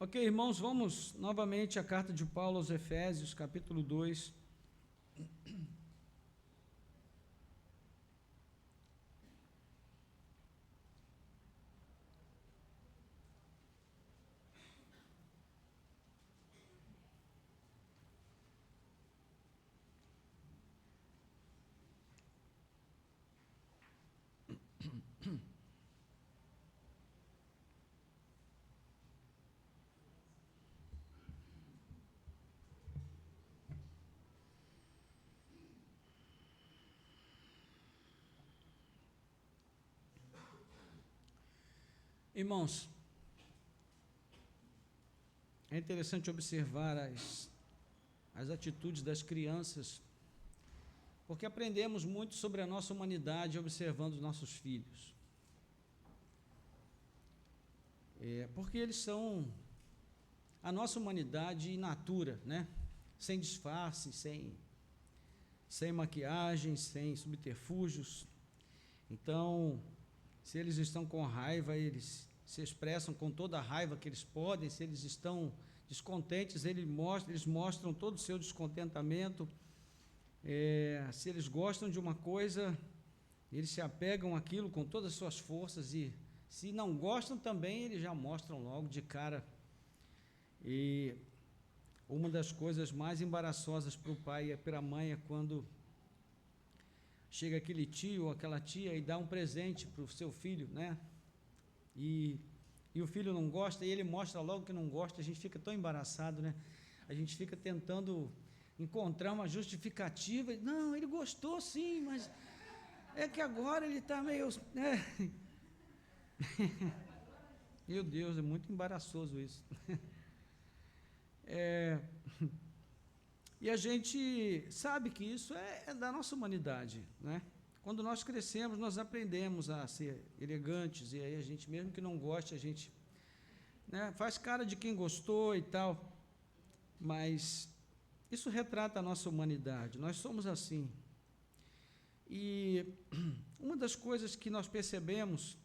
Ok, irmãos, vamos novamente à carta de Paulo aos Efésios, capítulo 2. Irmãos, é interessante observar as atitudes das crianças, porque aprendemos muito sobre a nossa humanidade observando os nossos filhos. Porque eles são a nossa humanidade in natura, né? Sem disfarce, sem maquiagem, sem subterfúgios. Então, se eles estão com raiva, eles se expressam com toda a raiva que eles podem. Se eles estão descontentes, eles mostram todo o seu descontentamento. Se eles gostam de uma coisa, eles se apegam àquilo com todas as suas forças, e se não gostam também, eles já mostram logo de cara. E uma das coisas mais embaraçosas para o pai e para a mãe é quando chega aquele tio ou aquela tia e dá um presente para o seu filho, né? E o filho não gosta, e ele mostra logo que não gosta. A gente fica tão embaraçado, né? A gente fica tentando encontrar uma justificativa. Não, ele gostou sim, mas é que agora ele está meio... Meu Deus, é muito embaraçoso isso. E a gente sabe que isso é da nossa humanidade, né? Quando nós crescemos, nós aprendemos a ser elegantes, e aí a gente, mesmo que não goste, a gente, né, faz cara de quem gostou e tal, mas isso retrata a nossa humanidade, nós somos assim. E uma das coisas que nós percebemos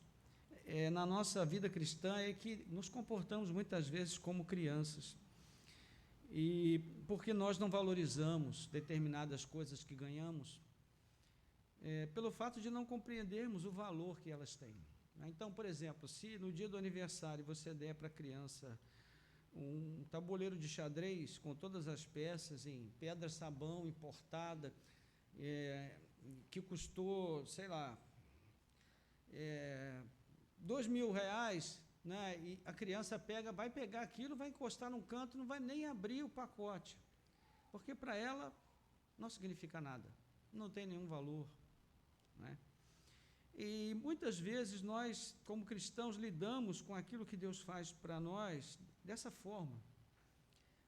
na nossa vida cristã é que nos comportamos muitas vezes como crianças, e porque nós não valorizamos determinadas coisas que ganhamos, pelo fato de não compreendermos o valor que elas têm. Então, por exemplo, se no dia do aniversário você der para a criança um tabuleiro de xadrez com todas as peças em pedra-sabão importada, que custou, sei lá, R$ 2.000, né, e a criança vai pegar aquilo, vai encostar num canto, não vai nem abrir o pacote, porque para ela não significa nada, não tem nenhum valor, né? E muitas vezes nós, como cristãos, lidamos com aquilo que Deus faz para nós dessa forma.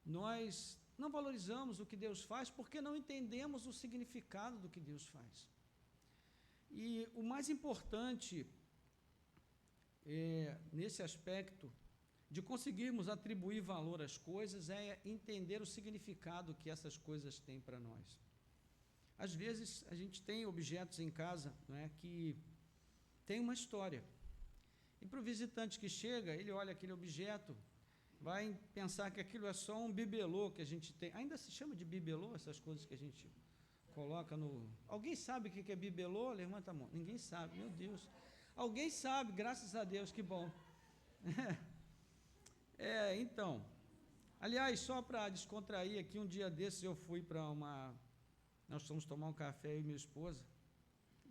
Nós não valorizamos o que Deus faz porque não entendemos o significado do que Deus faz. E o mais importante nesse aspecto de conseguirmos atribuir valor às coisas é entender o significado que essas coisas têm para nós. Às vezes a gente tem objetos em casa, né, que tem uma história, e para o visitante que chega, ele olha aquele objeto, vai pensar que aquilo é só um bibelô que a gente tem. Ainda se chama de bibelô essas coisas que a gente coloca no... Alguém sabe o que é bibelô? Levanta a mão. Ninguém sabe, meu Deus. Alguém sabe, graças a Deus, que bom. Então, aliás, só para descontrair aqui, um dia desses eu fui para nós fomos tomar um café, eu e minha esposa,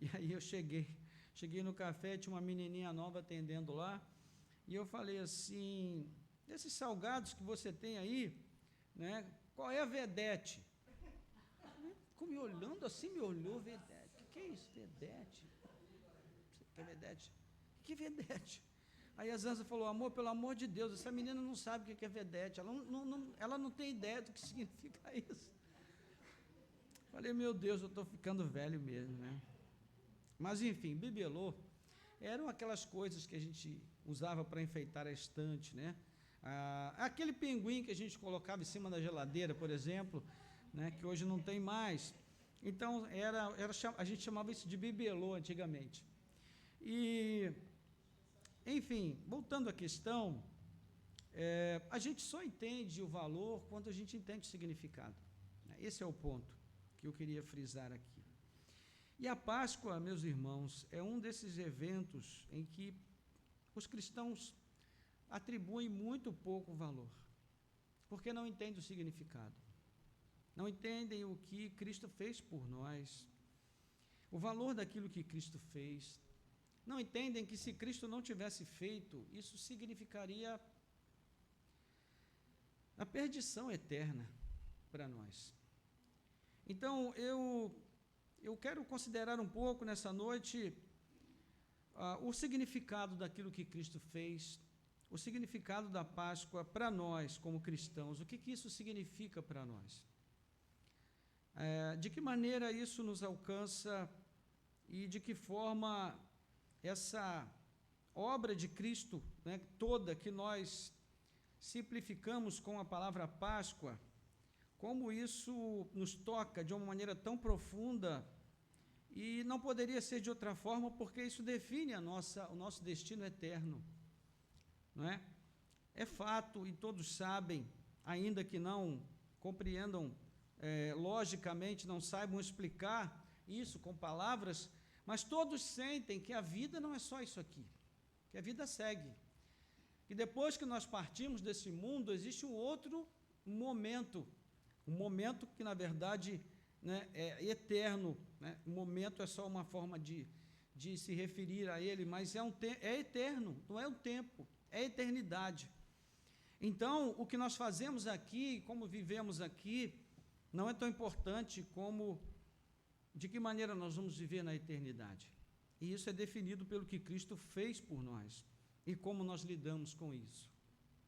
e aí eu cheguei no café, tinha uma menininha nova atendendo lá, e eu falei assim: esses salgados que você tem aí, né, qual é a vedete? Ficou me olhando assim, me olhou, vedete, o que é isso, vedete? Que é vedete? Que vedete? Aí a Zanza falou: amor, pelo amor de Deus, essa menina não sabe o que é vedete, ela não tem ideia do que significa isso. Falei: meu Deus, eu estou ficando velho mesmo, né? Mas enfim, bibelô eram aquelas coisas que a gente usava para enfeitar a estante, né? Aquele pinguim que a gente colocava em cima da geladeira, por exemplo, né, que hoje não tem mais. Então, a gente chamava isso de bibelô antigamente. E, enfim, voltando à questão, a gente só entende o valor quando a gente entende o significado. Esse é o ponto que eu queria frisar aqui. E a Páscoa, meus irmãos, é um desses eventos em que os cristãos atribuem muito pouco valor, porque não entendem o significado, não entendem o que Cristo fez por nós, o valor daquilo que Cristo fez, não entendem que se Cristo não tivesse feito, isso significaria a perdição eterna para nós. Então, eu quero considerar um pouco nessa noite o significado daquilo que Cristo fez, o significado da Páscoa para nós como cristãos, o que isso significa para nós. De que maneira isso nos alcança e de que forma essa obra de Cristo, né, toda que nós simplificamos com a palavra Páscoa, como isso nos toca de uma maneira tão profunda e não poderia ser de outra forma, porque isso define o nosso destino eterno, não é? É fato, e todos sabem, ainda que não compreendam logicamente, não saibam explicar isso com palavras, mas todos sentem que a vida não é só isso aqui, que a vida segue, que depois que nós partimos desse mundo, existe um outro momento, um momento que, na verdade, né, é eterno, né? O momento é só uma forma de se referir a ele, mas é eterno, não é um tempo, é eternidade. Então, o que nós fazemos aqui, como vivemos aqui, não é tão importante como de que maneira nós vamos viver na eternidade. E isso é definido pelo que Cristo fez por nós e como nós lidamos com isso,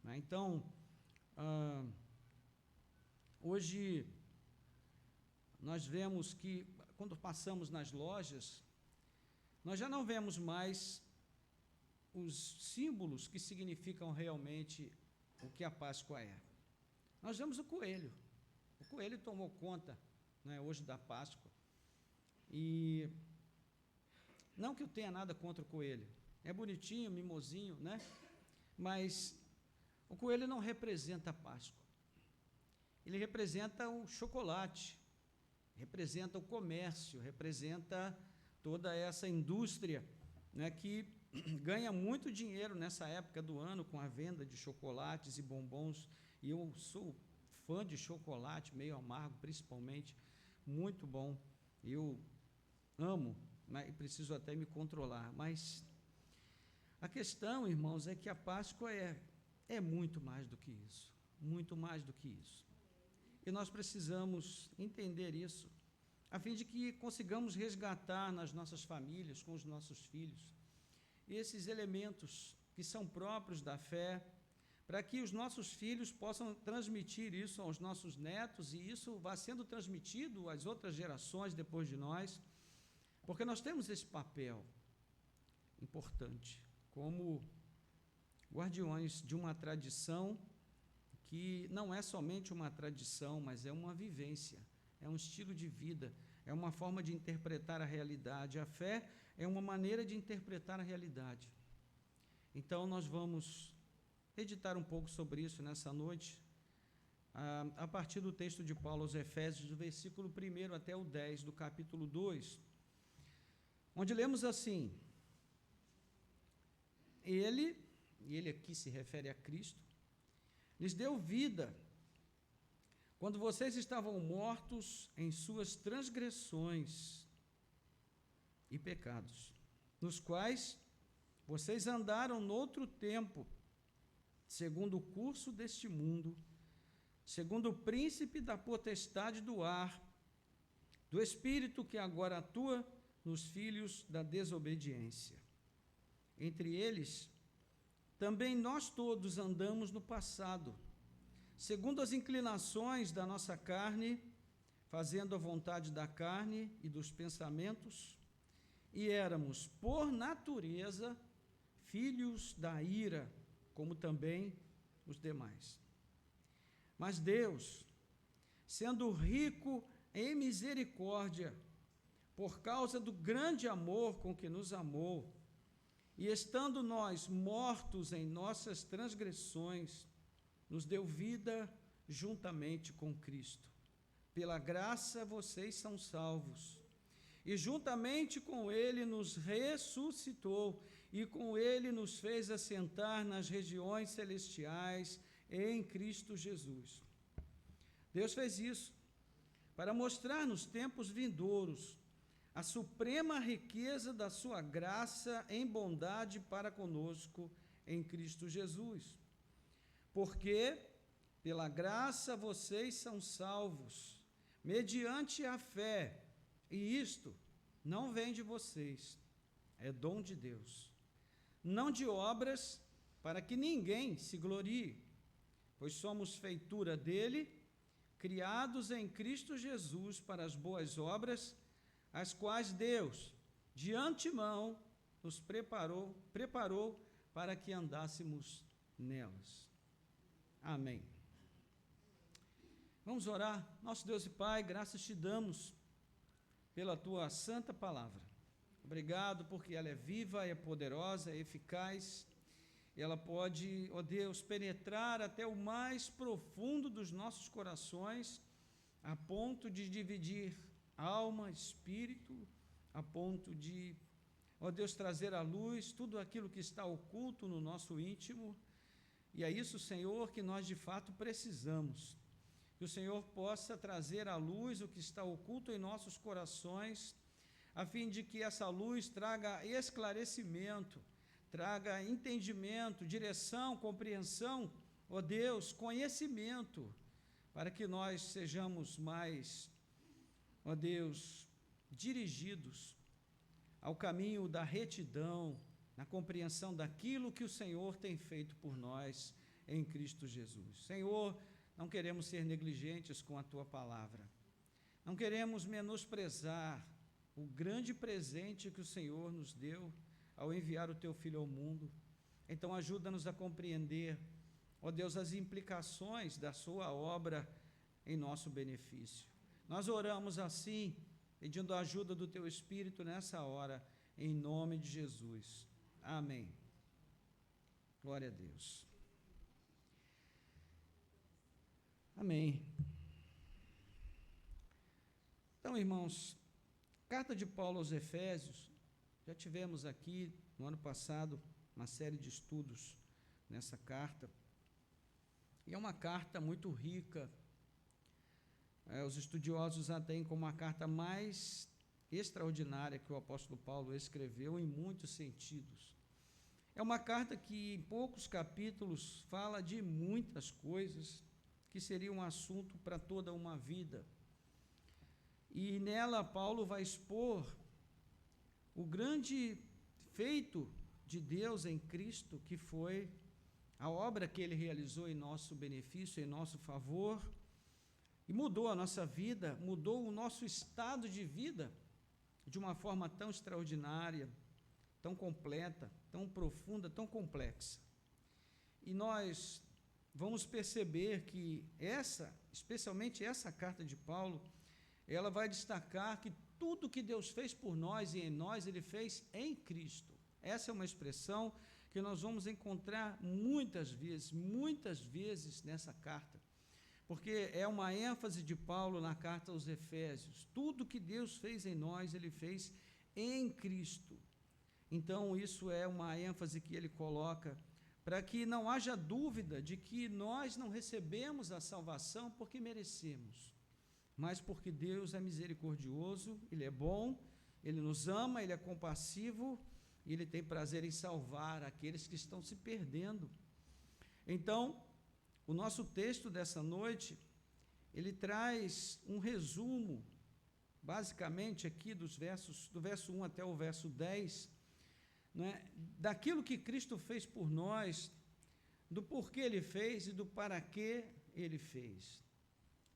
né? Então, hoje, nós vemos que, quando passamos nas lojas, nós já não vemos mais os símbolos que significam realmente o que a Páscoa é. Nós vemos o coelho. O coelho tomou conta, né, hoje da Páscoa. E não que eu tenha nada contra o coelho. É bonitinho, mimosinho, né? Mas o coelho não representa a Páscoa. Ele representa o chocolate, representa o comércio, representa toda essa indústria, né, que ganha muito dinheiro nessa época do ano com a venda de chocolates e bombons. E eu sou fã de chocolate, meio amargo principalmente, muito bom. Eu amo, né, e preciso até me controlar. Mas a questão, irmãos, é que a Páscoa é muito mais do que isso, muito mais do que isso. E nós precisamos entender isso, a fim de que consigamos resgatar nas nossas famílias, com os nossos filhos, esses elementos que são próprios da fé, para que os nossos filhos possam transmitir isso aos nossos netos, e isso vá sendo transmitido às outras gerações depois de nós, porque nós temos esse papel importante, como guardiões de uma tradição que não é somente uma tradição, mas é uma vivência, é um estilo de vida, é uma forma de interpretar a realidade. A fé é uma maneira de interpretar a realidade. Então, nós vamos meditar um pouco sobre isso nessa noite, a partir do texto de Paulo aos Efésios, do versículo 1 até o 10, do capítulo 2, onde lemos assim: Ele, e ele aqui se refere a Cristo, lhes deu vida quando vocês estavam mortos em suas transgressões e pecados, nos quais vocês andaram noutro tempo, segundo o curso deste mundo, segundo o príncipe da potestade do ar, do espírito que agora atua nos filhos da desobediência. Entre eles, também nós todos andamos no passado, segundo as inclinações da nossa carne, fazendo a vontade da carne e dos pensamentos, e éramos, por natureza, filhos da ira, como também os demais. Mas Deus, sendo rico em misericórdia, por causa do grande amor com que nos amou, e estando nós mortos em nossas transgressões, nos deu vida juntamente com Cristo. Pela graça vocês são salvos. E juntamente com ele nos ressuscitou, e com ele nos fez assentar nas regiões celestiais em Cristo Jesus. Deus fez isso para mostrar nos tempos vindouros a suprema riqueza da sua graça em bondade para conosco em Cristo Jesus. Porque pela graça vocês são salvos, mediante a fé, e isto não vem de vocês, é dom de Deus, não de obras, para que ninguém se glorie, pois somos feitura dele, criados em Cristo Jesus para as boas obras, as quais Deus, de antemão, nos preparou para que andássemos nelas. Amém. Vamos orar. Nosso Deus e Pai, graças te damos pela tua santa palavra. Obrigado porque ela é viva, é poderosa, é eficaz. Ela pode, ó Deus, penetrar até o mais profundo dos nossos corações, a ponto de dividir alma, espírito, a ponto de, ó Deus, trazer à luz tudo aquilo que está oculto no nosso íntimo. E é isso, Senhor, que nós de fato precisamos. Que o Senhor possa trazer à luz o que está oculto em nossos corações, a fim de que essa luz traga esclarecimento, traga entendimento, direção, compreensão, ó Deus, conhecimento, para que nós sejamos mais, ó Deus, dirigidos ao caminho da retidão, na compreensão daquilo que o Senhor tem feito por nós em Cristo Jesus. Senhor, não queremos ser negligentes com a tua palavra, não queremos menosprezar o grande presente que o Senhor nos deu ao enviar o teu Filho ao mundo. Então ajuda-nos a compreender, ó Deus, as implicações da sua obra em nosso benefício. Nós oramos assim, pedindo a ajuda do teu Espírito nessa hora, em nome de Jesus. Amém. Glória a Deus. Amém. Então, irmãos, carta de Paulo aos Efésios, já tivemos aqui no ano passado uma série de estudos nessa carta, e é uma carta muito rica. Os estudiosos a têm como a carta mais extraordinária que o apóstolo Paulo escreveu em muitos sentidos. É uma carta que em poucos capítulos fala de muitas coisas que seria um assunto para toda uma vida. E nela Paulo vai expor o grande feito de Deus em Cristo, que foi a obra que ele realizou em nosso benefício, em nosso favor, e mudou a nossa vida, mudou o nosso estado de vida de uma forma tão extraordinária, tão completa, tão profunda, tão complexa. E nós vamos perceber que especialmente essa carta de Paulo, ela vai destacar que tudo que Deus fez por nós e em nós, Ele fez em Cristo. Essa é uma expressão que nós vamos encontrar muitas vezes nessa carta, porque é uma ênfase de Paulo na carta aos Efésios. Tudo que Deus fez em nós, Ele fez em Cristo. Então, isso é uma ênfase que ele coloca para que não haja dúvida de que nós não recebemos a salvação porque merecemos, mas porque Deus é misericordioso, Ele é bom, Ele nos ama, Ele é compassivo, e Ele tem prazer em salvar aqueles que estão se perdendo. Então, o nosso texto dessa noite, ele traz um resumo, basicamente aqui do verso 1 até o verso 10, daquilo que Cristo fez por nós, do porquê Ele fez e do para que Ele fez.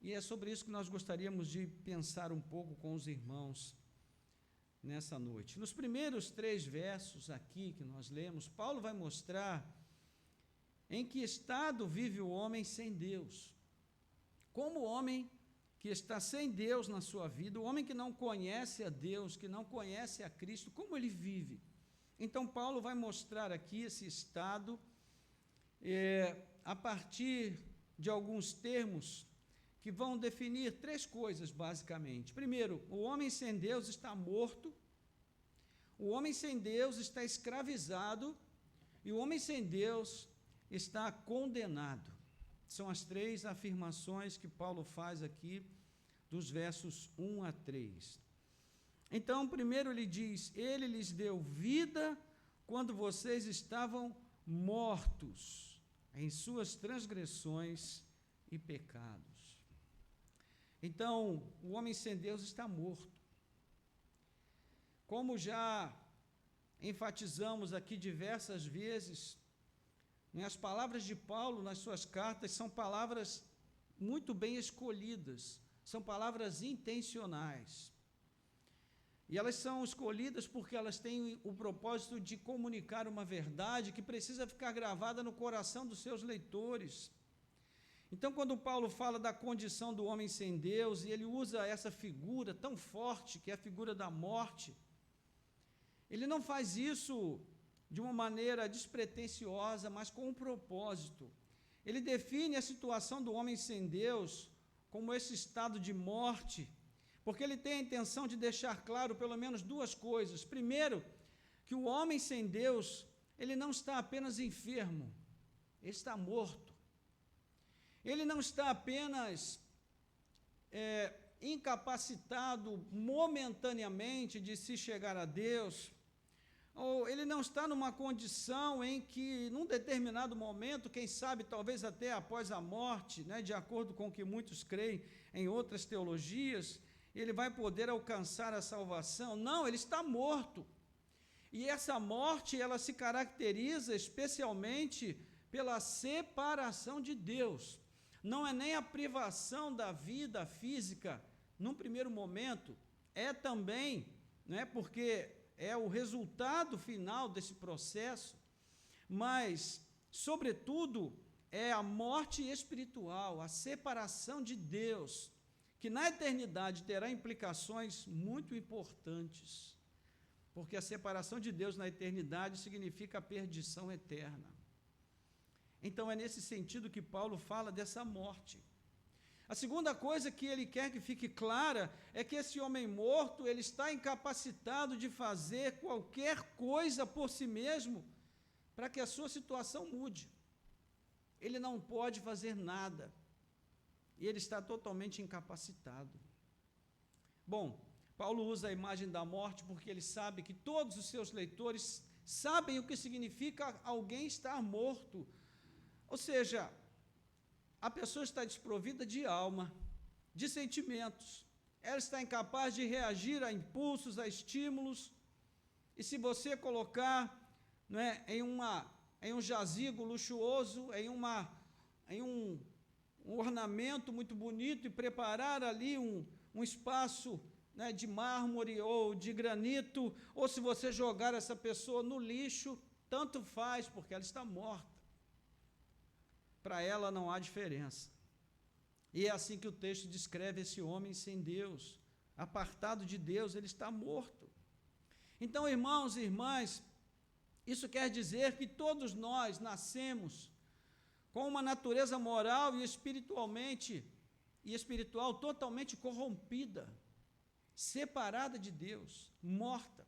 E é sobre isso que nós gostaríamos de pensar um pouco com os irmãos nessa noite. Nos primeiros 3 versos aqui que nós lemos, Paulo vai mostrar em que estado vive o homem sem Deus. Como o homem que está sem Deus na sua vida, o homem que não conhece a Deus, que não conhece a Cristo, como ele vive? Então, Paulo vai mostrar aqui esse estado a partir de alguns termos que vão definir três coisas, basicamente. Primeiro, o homem sem Deus está morto, o homem sem Deus está escravizado e o homem sem Deus está condenado. São as três afirmações que Paulo faz aqui, dos versos 1 a 3. Então, primeiro ele diz, ele lhes deu vida quando vocês estavam mortos em suas transgressões e pecados. Então, o homem sem Deus está morto. Como já enfatizamos aqui diversas vezes, as palavras de Paulo nas suas cartas são palavras muito bem escolhidas, são palavras intencionais. E elas são escolhidas porque elas têm o propósito de comunicar uma verdade que precisa ficar gravada no coração dos seus leitores. Então, quando Paulo fala da condição do homem sem Deus, e ele usa essa figura tão forte, que é a figura da morte, ele não faz isso de uma maneira despretensiosa, mas com um propósito. Ele define a situação do homem sem Deus como esse estado de morte, porque ele tem a intenção de deixar claro pelo menos duas coisas. Primeiro, que o homem sem Deus, ele não está apenas enfermo, ele está morto. Ele não está apenas incapacitado momentaneamente de se chegar a Deus, ou ele não está numa condição em que, num determinado momento, quem sabe, talvez até após a morte, de acordo com o que muitos creem em outras teologias, ele vai poder alcançar a salvação. Não, ele está morto. E essa morte, ela se caracteriza especialmente pela separação de Deus. Não é nem a privação da vida física, num primeiro momento, é também, porque é o resultado final desse processo, mas, sobretudo, é a morte espiritual, a separação de Deus, que na eternidade terá implicações muito importantes, porque a separação de Deus na eternidade significa a perdição eterna. Então, é nesse sentido que Paulo fala dessa morte. A segunda coisa que ele quer que fique clara é que esse homem morto, ele está incapacitado de fazer qualquer coisa por si mesmo para que a sua situação mude. Ele não pode fazer nada. E ele está totalmente incapacitado. Bom, Paulo usa a imagem da morte porque ele sabe que todos os seus leitores sabem o que significa alguém estar morto. Ou seja, a pessoa está desprovida de alma, de sentimentos, ela está incapaz de reagir a impulsos, a estímulos, e se você colocar em um jazigo luxuoso, em um ornamento muito bonito, e preparar ali um espaço de mármore ou de granito, ou se você jogar essa pessoa no lixo, tanto faz, porque ela está morta. Para ela não há diferença. E é assim que o texto descreve esse homem sem Deus, apartado de Deus, ele está morto. Então, irmãos e irmãs, isso quer dizer que todos nós nascemos com uma natureza moral e espiritual totalmente corrompida, separada de Deus, morta.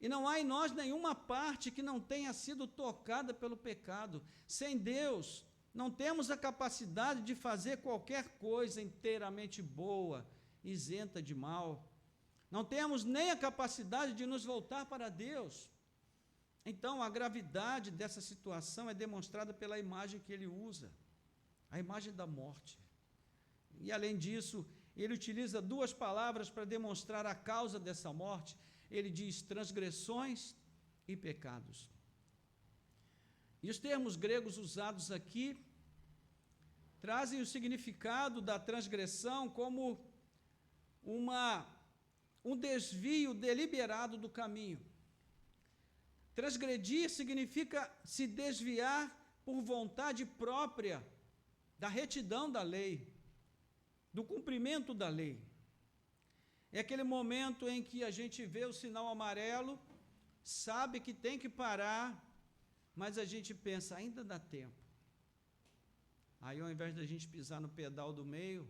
E não há em nós nenhuma parte que não tenha sido tocada pelo pecado. Sem Deus, não temos a capacidade de fazer qualquer coisa inteiramente boa, isenta de mal. Não temos nem a capacidade de nos voltar para Deus. Então, a gravidade dessa situação é demonstrada pela imagem que ele usa, a imagem da morte. E, além disso, ele utiliza duas palavras para demonstrar a causa dessa morte. Ele diz transgressões e pecados. E os termos gregos usados aqui trazem o significado da transgressão como um desvio deliberado do caminho. Transgredir significa se desviar por vontade própria da retidão da lei, do cumprimento da lei. É aquele momento em que a gente vê o sinal amarelo, sabe que tem que parar, mas a gente pensa, ainda dá tempo. Aí, ao invés da gente pisar no pedal do meio,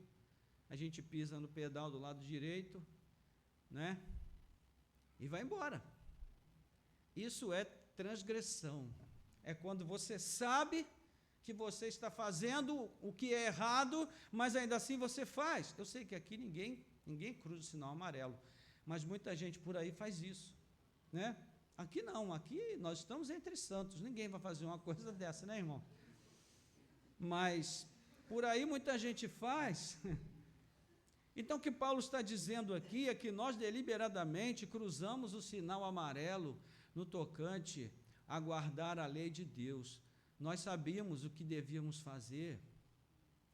a gente pisa no pedal do lado direito, né? E vai embora. Isso é transgressão. É quando você sabe que você está fazendo o que é errado, mas ainda assim você faz. Eu sei que aqui ninguém cruza o sinal amarelo, mas muita gente por aí faz isso, né? Aqui não, aqui nós estamos entre santos, ninguém vai fazer uma coisa dessa, né, irmão? Mas por aí muita gente faz. Então, o que Paulo está dizendo aqui é que nós deliberadamente cruzamos o sinal amarelo no tocante a guardar a lei de Deus. Nós sabíamos o que devíamos fazer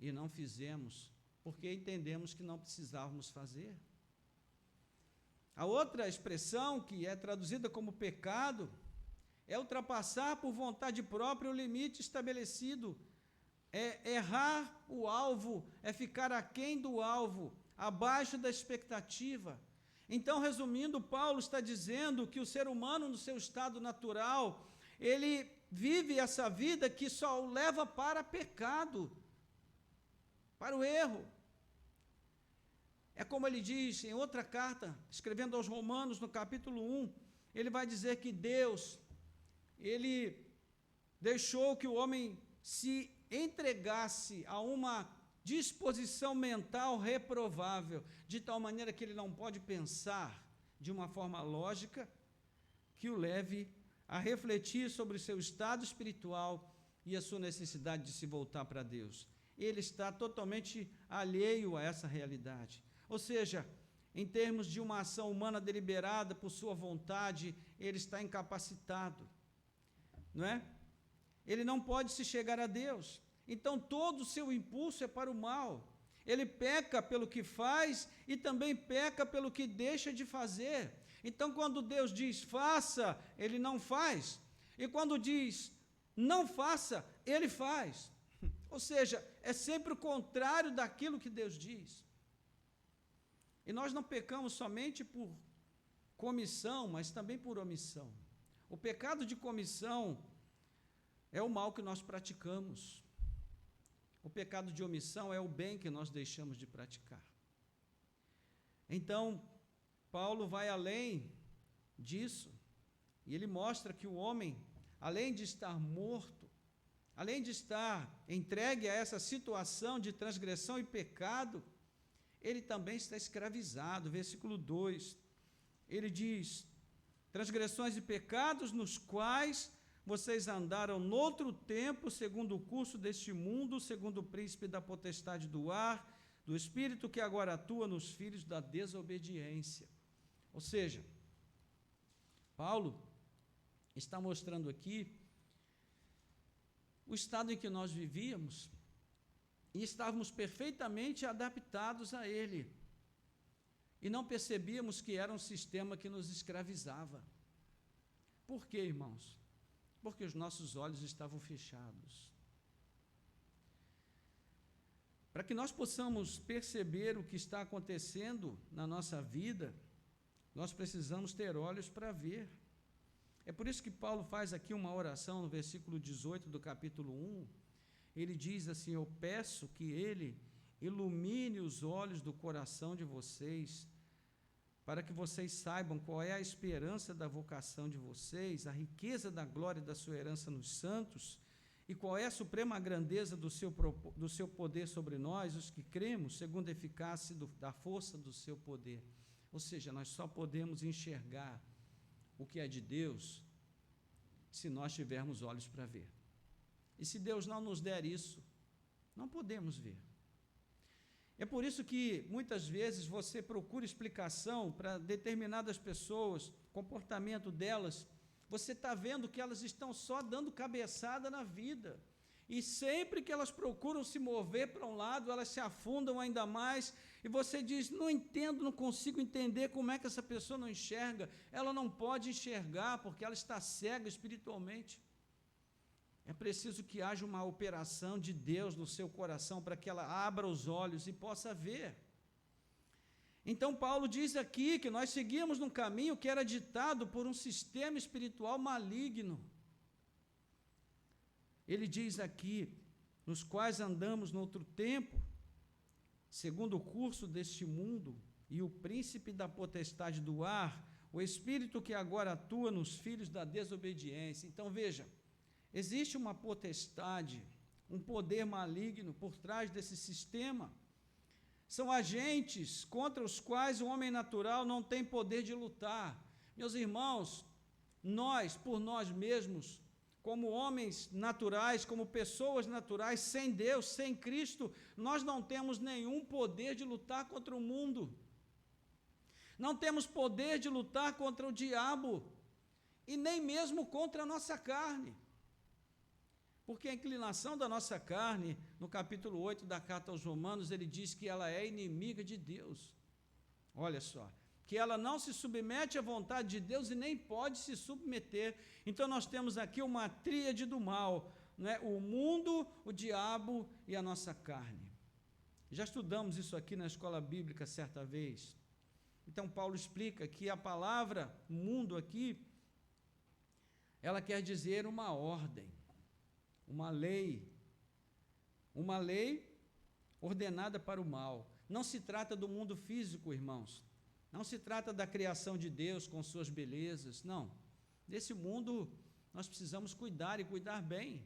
e não fizemos, porque entendemos que não precisávamos fazer. A outra expressão, que é traduzida como pecado, é ultrapassar por vontade própria o limite estabelecido, é errar o alvo, é ficar aquém do alvo, abaixo da expectativa. Então, resumindo, Paulo está dizendo que o ser humano, no seu estado natural, ele vive essa vida que só o leva para pecado, para o erro. É como ele diz em outra carta, escrevendo aos Romanos, no capítulo 1, ele vai dizer que Deus, ele deixou que o homem se entregasse a uma disposição mental reprovável, de tal maneira que ele não pode pensar de uma forma lógica que o leve a refletir sobre o seu estado espiritual e a sua necessidade de se voltar para Deus. Ele está totalmente alheio a essa realidade. Ou seja, em termos de uma ação humana deliberada por sua vontade, ele está incapacitado, não é? Ele não pode se chegar a Deus. Então, todo o seu impulso é para o mal. Ele peca pelo que faz e também peca pelo que deixa de fazer. Então, quando Deus diz faça, ele não faz. E quando diz não faça, ele faz. Ou seja, é sempre o contrário daquilo que Deus diz. E nós não pecamos somente por comissão, mas também por omissão. O pecado de comissão é o mal que nós praticamos. O pecado de omissão é o bem que nós deixamos de praticar. Então, Paulo vai além disso, e ele mostra que o homem, além de estar morto, além de estar entregue a essa situação de transgressão e pecado, ele também está escravizado. Versículo 2, ele diz: transgressões e pecados nos quais vocês andaram noutro tempo, segundo o curso deste mundo, segundo o príncipe da potestade do ar, do espírito que agora atua nos filhos da desobediência. Ou seja, Paulo está mostrando aqui o estado em que nós vivíamos e estávamos perfeitamente adaptados a ele. E não percebíamos que era um sistema que nos escravizava. Por quê, irmãos? Porque os nossos olhos estavam fechados. Para que nós possamos perceber o que está acontecendo na nossa vida, nós precisamos ter olhos para ver. É por isso que Paulo faz aqui uma oração no versículo 18 do capítulo 1. Ele diz assim: eu peço que ele ilumine os olhos do coração de vocês, para que vocês saibam qual é a esperança da vocação de vocês, a riqueza da glória da sua herança nos santos, e qual é a suprema grandeza do seu poder sobre nós, os que cremos, segundo a eficácia da força do seu poder. Ou seja, nós só podemos enxergar o que é de Deus se nós tivermos olhos para ver. E se Deus não nos der isso, não podemos ver. É por isso que, muitas vezes, você procura explicação para determinadas pessoas, comportamento delas, você está vendo que elas estão só dando cabeçada na vida, e sempre que elas procuram se mover para um lado, elas se afundam ainda mais, e você diz: não entendo, não consigo entender como é que essa pessoa não enxerga. Ela não pode enxergar, porque ela está cega espiritualmente. É preciso que haja uma operação de Deus no seu coração para que ela abra os olhos e possa ver. Então, Paulo diz aqui que nós seguíamos num caminho que era ditado por um sistema espiritual maligno. Ele diz aqui, nos quais andamos no outro tempo, segundo o curso deste mundo, e o príncipe da potestade do ar, o espírito que agora atua nos filhos da desobediência. Então, veja, existe uma potestade, um poder maligno por trás desse sistema. São agentes contra os quais o homem natural não tem poder de lutar. Meus irmãos, nós, por nós mesmos, como homens naturais, como pessoas naturais, sem Deus, sem Cristo, nós não temos nenhum poder de lutar contra o mundo. Não temos poder de lutar contra o diabo, e nem mesmo contra a nossa carne. Porque a inclinação da nossa carne, no capítulo 8 da carta aos Romanos, ele diz que ela é inimiga de Deus. Olha só, que ela não se submete à vontade de Deus e nem pode se submeter. Então nós temos aqui uma tríade do mal, né? O mundo, o diabo e a nossa carne. Já estudamos isso aqui na escola bíblica certa vez. Então Paulo explica que a palavra mundo aqui, ela quer dizer uma ordem, uma lei ordenada para o mal. Não se trata do mundo físico, irmãos. Não se trata da criação de Deus com suas belezas, não. Desse mundo nós precisamos cuidar e cuidar bem.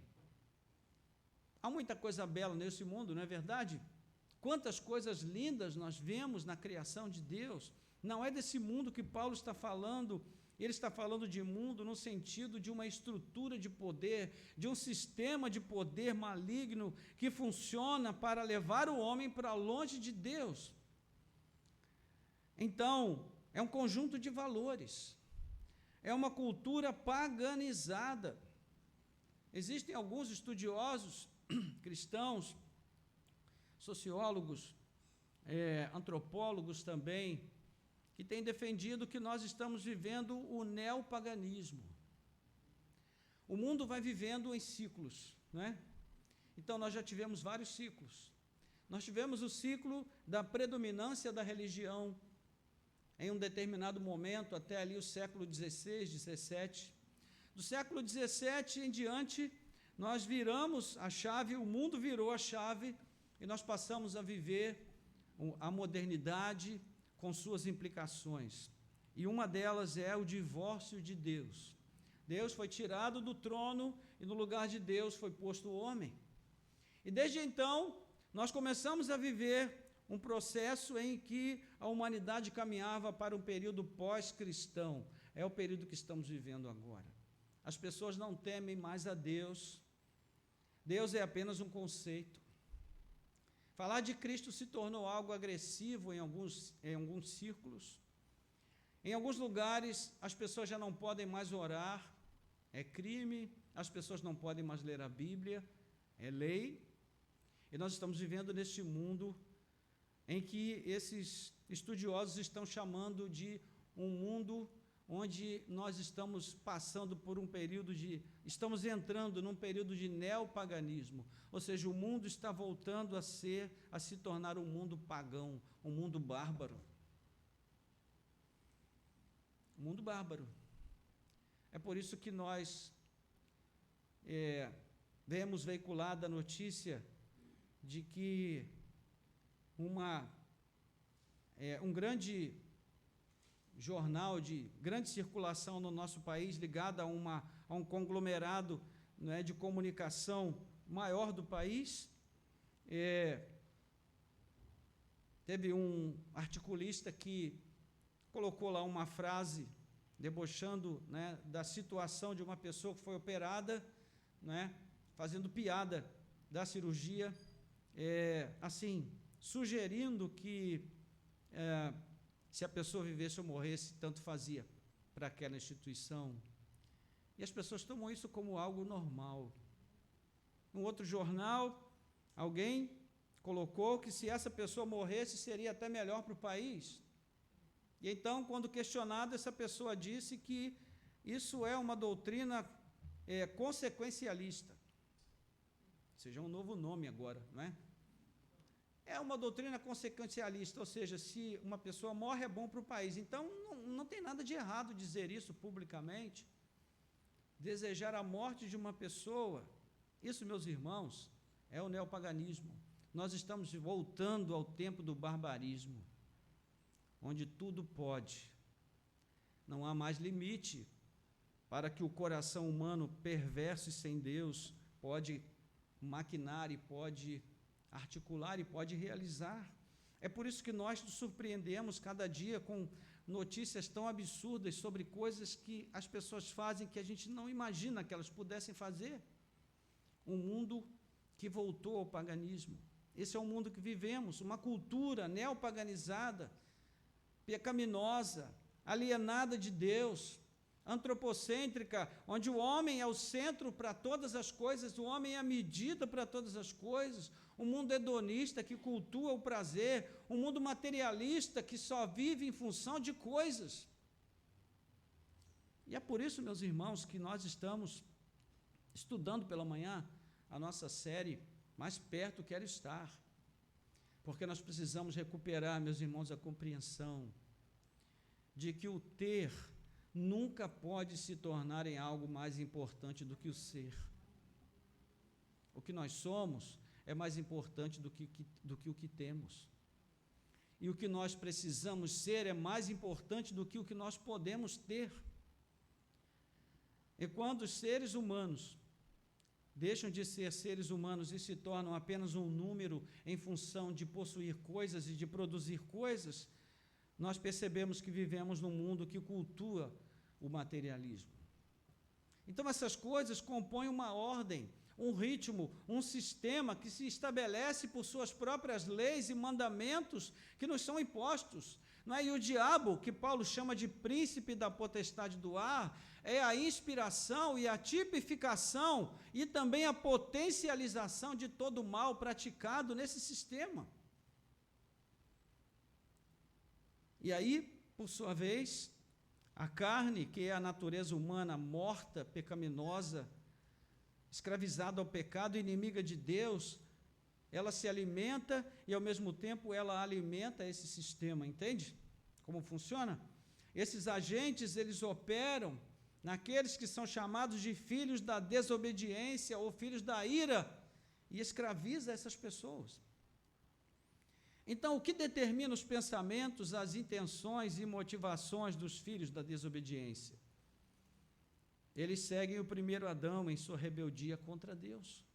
Há muita coisa bela nesse mundo, não é verdade? Quantas coisas lindas nós vemos na criação de Deus. Não é desse mundo que Paulo está falando. Ele está falando de mundo no sentido de uma estrutura de poder, de um sistema de poder maligno que funciona para levar o homem para longe de Deus. Então, é um conjunto de valores, é uma cultura paganizada. Existem alguns estudiosos cristãos, sociólogos, antropólogos também, que têm defendido que nós estamos vivendo o neopaganismo. O mundo vai vivendo em ciclos, né? Então, nós já tivemos vários ciclos. Nós tivemos o ciclo da predominância da religião, em um determinado momento, até ali o século XVI, XVII. Do século XVII em diante, nós viramos a chave, o mundo virou a chave, e nós passamos a viver a modernidade com suas implicações. E uma delas é o divórcio de Deus. Deus foi tirado do trono e no lugar de Deus foi posto o homem. E desde então, nós começamos a viver um processo em que a humanidade caminhava para um período pós-cristão. É o período que estamos vivendo agora. As pessoas não temem mais a Deus. Deus é apenas um conceito. Falar de Cristo se tornou algo agressivo em alguns círculos. Em alguns lugares, as pessoas já não podem mais orar, é crime. As pessoas não podem mais ler a Bíblia, é lei. E nós estamos vivendo neste mundo em que esses estudiosos estão chamando de um mundo onde nós estamos passando por um período estamos entrando num período de neopaganismo, ou seja, o mundo está voltando a se tornar um mundo pagão, um mundo bárbaro. Um mundo bárbaro. É por isso que nós vemos veiculada a notícia de que um grande jornal de grande circulação no nosso país, ligado a um conglomerado, né, de comunicação maior do país, teve um articulista que colocou lá uma frase debochando, né, da situação de uma pessoa que foi operada, né, fazendo piada da cirurgia, assim, sugerindo que se a pessoa vivesse ou morresse, tanto fazia para aquela instituição. E as pessoas tomam isso como algo normal. Num outro jornal, alguém colocou que se essa pessoa morresse, seria até melhor para o país. E então, quando questionada, essa pessoa disse que isso é uma doutrina consequencialista. Ou seja, é um novo nome agora, não é? É uma doutrina consequencialista, ou seja, se uma pessoa morre é bom para o país. Então, não tem nada de errado dizer isso publicamente. Desejar a morte de uma pessoa, isso, meus irmãos, é o neopaganismo. Nós estamos voltando ao tempo do barbarismo, onde tudo pode. Não há mais limite para que o coração humano perverso e sem Deus pode maquinar e pode articular e pode realizar. É por isso que nós nos surpreendemos cada dia com notícias tão absurdas sobre coisas que as pessoas fazem que a gente não imagina que elas pudessem fazer. Um mundo que voltou ao paganismo. Esse é o mundo que vivemos, uma cultura neopaganizada, pecaminosa, alienada de Deus, antropocêntrica, onde o homem é o centro para todas as coisas, o homem é a medida para todas as coisas, um mundo hedonista que cultua o prazer, um mundo materialista que só vive em função de coisas. E é por isso, meus irmãos, que nós estamos estudando pela manhã a nossa série Mais Perto Quero Estar, porque nós precisamos recuperar, meus irmãos, a compreensão de que o ter nunca pode se tornar em algo mais importante do que o ser. O que nós somos é mais importante do que o que temos. E o que nós precisamos ser é mais importante do que o que nós podemos ter. E quando os seres humanos deixam de ser seres humanos e se tornam apenas um número em função de possuir coisas e de produzir coisas, nós percebemos que vivemos num mundo que cultua o materialismo. Então, essas coisas compõem uma ordem, um ritmo, um sistema que se estabelece por suas próprias leis e mandamentos que nos são impostos. Não é? E o diabo, que Paulo chama de príncipe da potestade do ar, é a inspiração e a tipificação e também a potencialização de todo o mal praticado nesse sistema. E aí, por sua vez, a carne, que é a natureza humana morta, pecaminosa, escravizada ao pecado, inimiga de Deus, ela se alimenta e, ao mesmo tempo, ela alimenta esse sistema, entende? Como funciona? Esses agentes, eles operam naqueles que são chamados de filhos da desobediência ou filhos da ira e escraviza essas pessoas. Então, o que determina os pensamentos, as intenções e motivações dos filhos da desobediência? Eles seguem o primeiro Adão em sua rebeldia contra Deus.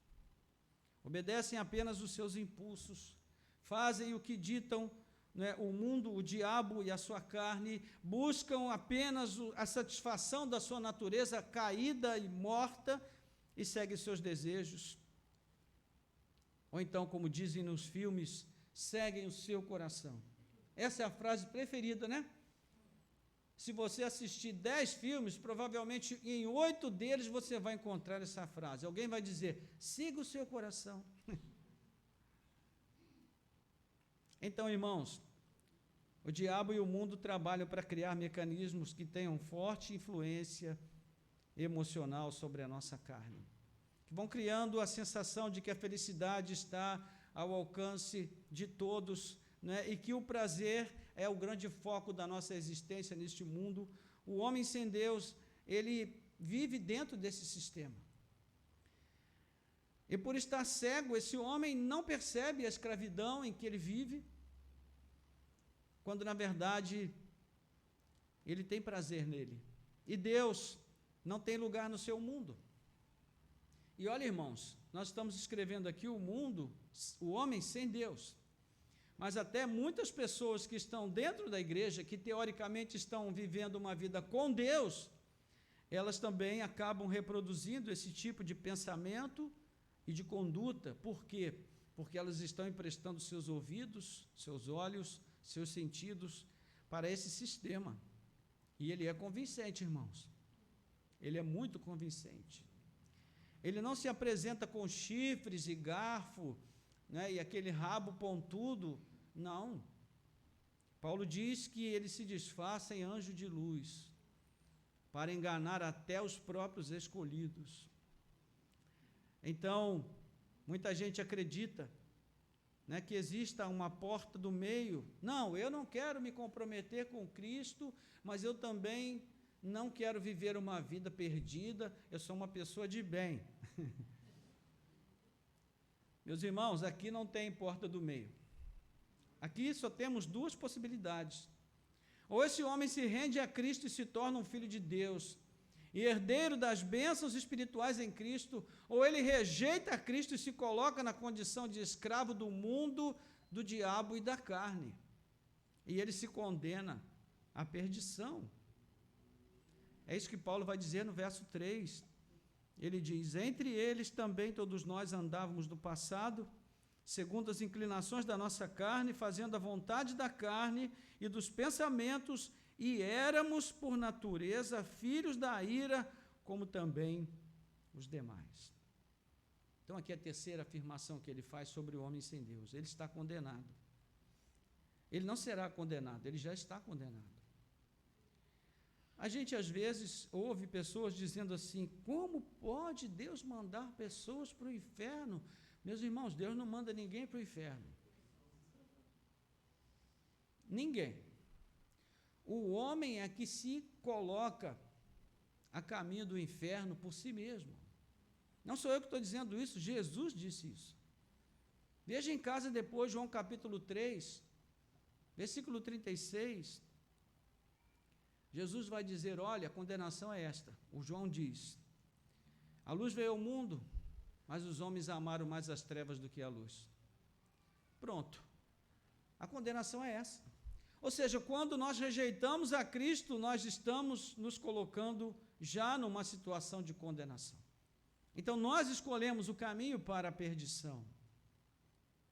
Obedecem apenas os seus impulsos, fazem o que ditam, né, o mundo, o diabo e a sua carne, buscam apenas a satisfação da sua natureza caída e morta e seguem seus desejos. Ou então, como dizem nos filmes, seguem o seu coração. Essa é a frase preferida, né? Se você assistir 10 filmes, provavelmente em 8 deles você vai encontrar essa frase. Alguém vai dizer, siga o seu coração. Então, irmãos, o diabo e o mundo trabalham para criar mecanismos que tenham forte influência emocional sobre a nossa carne, que vão criando a sensação de que a felicidade está ao alcance de todos, né? E que o prazer é o grande foco da nossa existência neste mundo. O homem sem Deus, ele vive dentro desse sistema. E por estar cego, esse homem não percebe a escravidão em que ele vive, quando na verdade ele tem prazer nele. E Deus não tem lugar no seu mundo. E olha, irmãos, nós estamos escrevendo aqui o mundo, o homem sem Deus. Mas até muitas pessoas que estão dentro da igreja, que teoricamente estão vivendo uma vida com Deus, elas também acabam reproduzindo esse tipo de pensamento e de conduta. Por quê? Porque elas estão emprestando seus ouvidos, seus olhos, seus sentidos para esse sistema. E ele é convincente, irmãos. Ele é muito convincente. Ele não se apresenta com chifres e garfo, né, e aquele rabo pontudo, não. Paulo diz que ele se disfarça em anjo de luz, para enganar até os próprios escolhidos. Então, muita gente acredita, né, que exista uma porta do meio. Não, eu não quero me comprometer com Cristo, mas eu também não quero viver uma vida perdida, eu sou uma pessoa de bem. Meus irmãos, aqui não tem porta do meio. Aqui só temos duas possibilidades. Ou esse homem se rende a Cristo e se torna um filho de Deus, e herdeiro das bênçãos espirituais em Cristo, ou ele rejeita Cristo e se coloca na condição de escravo do mundo, do diabo e da carne. E ele se condena à perdição. É isso que Paulo vai dizer no verso 3. Ele diz: entre eles também todos nós andávamos no passado, segundo as inclinações da nossa carne, fazendo a vontade da carne e dos pensamentos, e éramos, por natureza, filhos da ira, como também os demais. Então, aqui é a terceira afirmação que ele faz sobre o homem sem Deus. Ele está condenado. Ele não será condenado, ele já está condenado. A gente, às vezes, ouve pessoas dizendo assim: como pode Deus mandar pessoas para o inferno? Meus irmãos, Deus não manda ninguém para o inferno. Ninguém. O homem é que se coloca a caminho do inferno por si mesmo. Não sou eu que estou dizendo isso, Jesus disse isso. Veja em casa depois, João capítulo 3, versículo 36. Jesus vai dizer: olha, a condenação é esta. O João diz: a luz veio ao mundo, mas os homens amaram mais as trevas do que a luz. Pronto. A condenação é essa. Ou seja, quando nós rejeitamos a Cristo, nós estamos nos colocando já numa situação de condenação. Então, nós escolhemos o caminho para a perdição.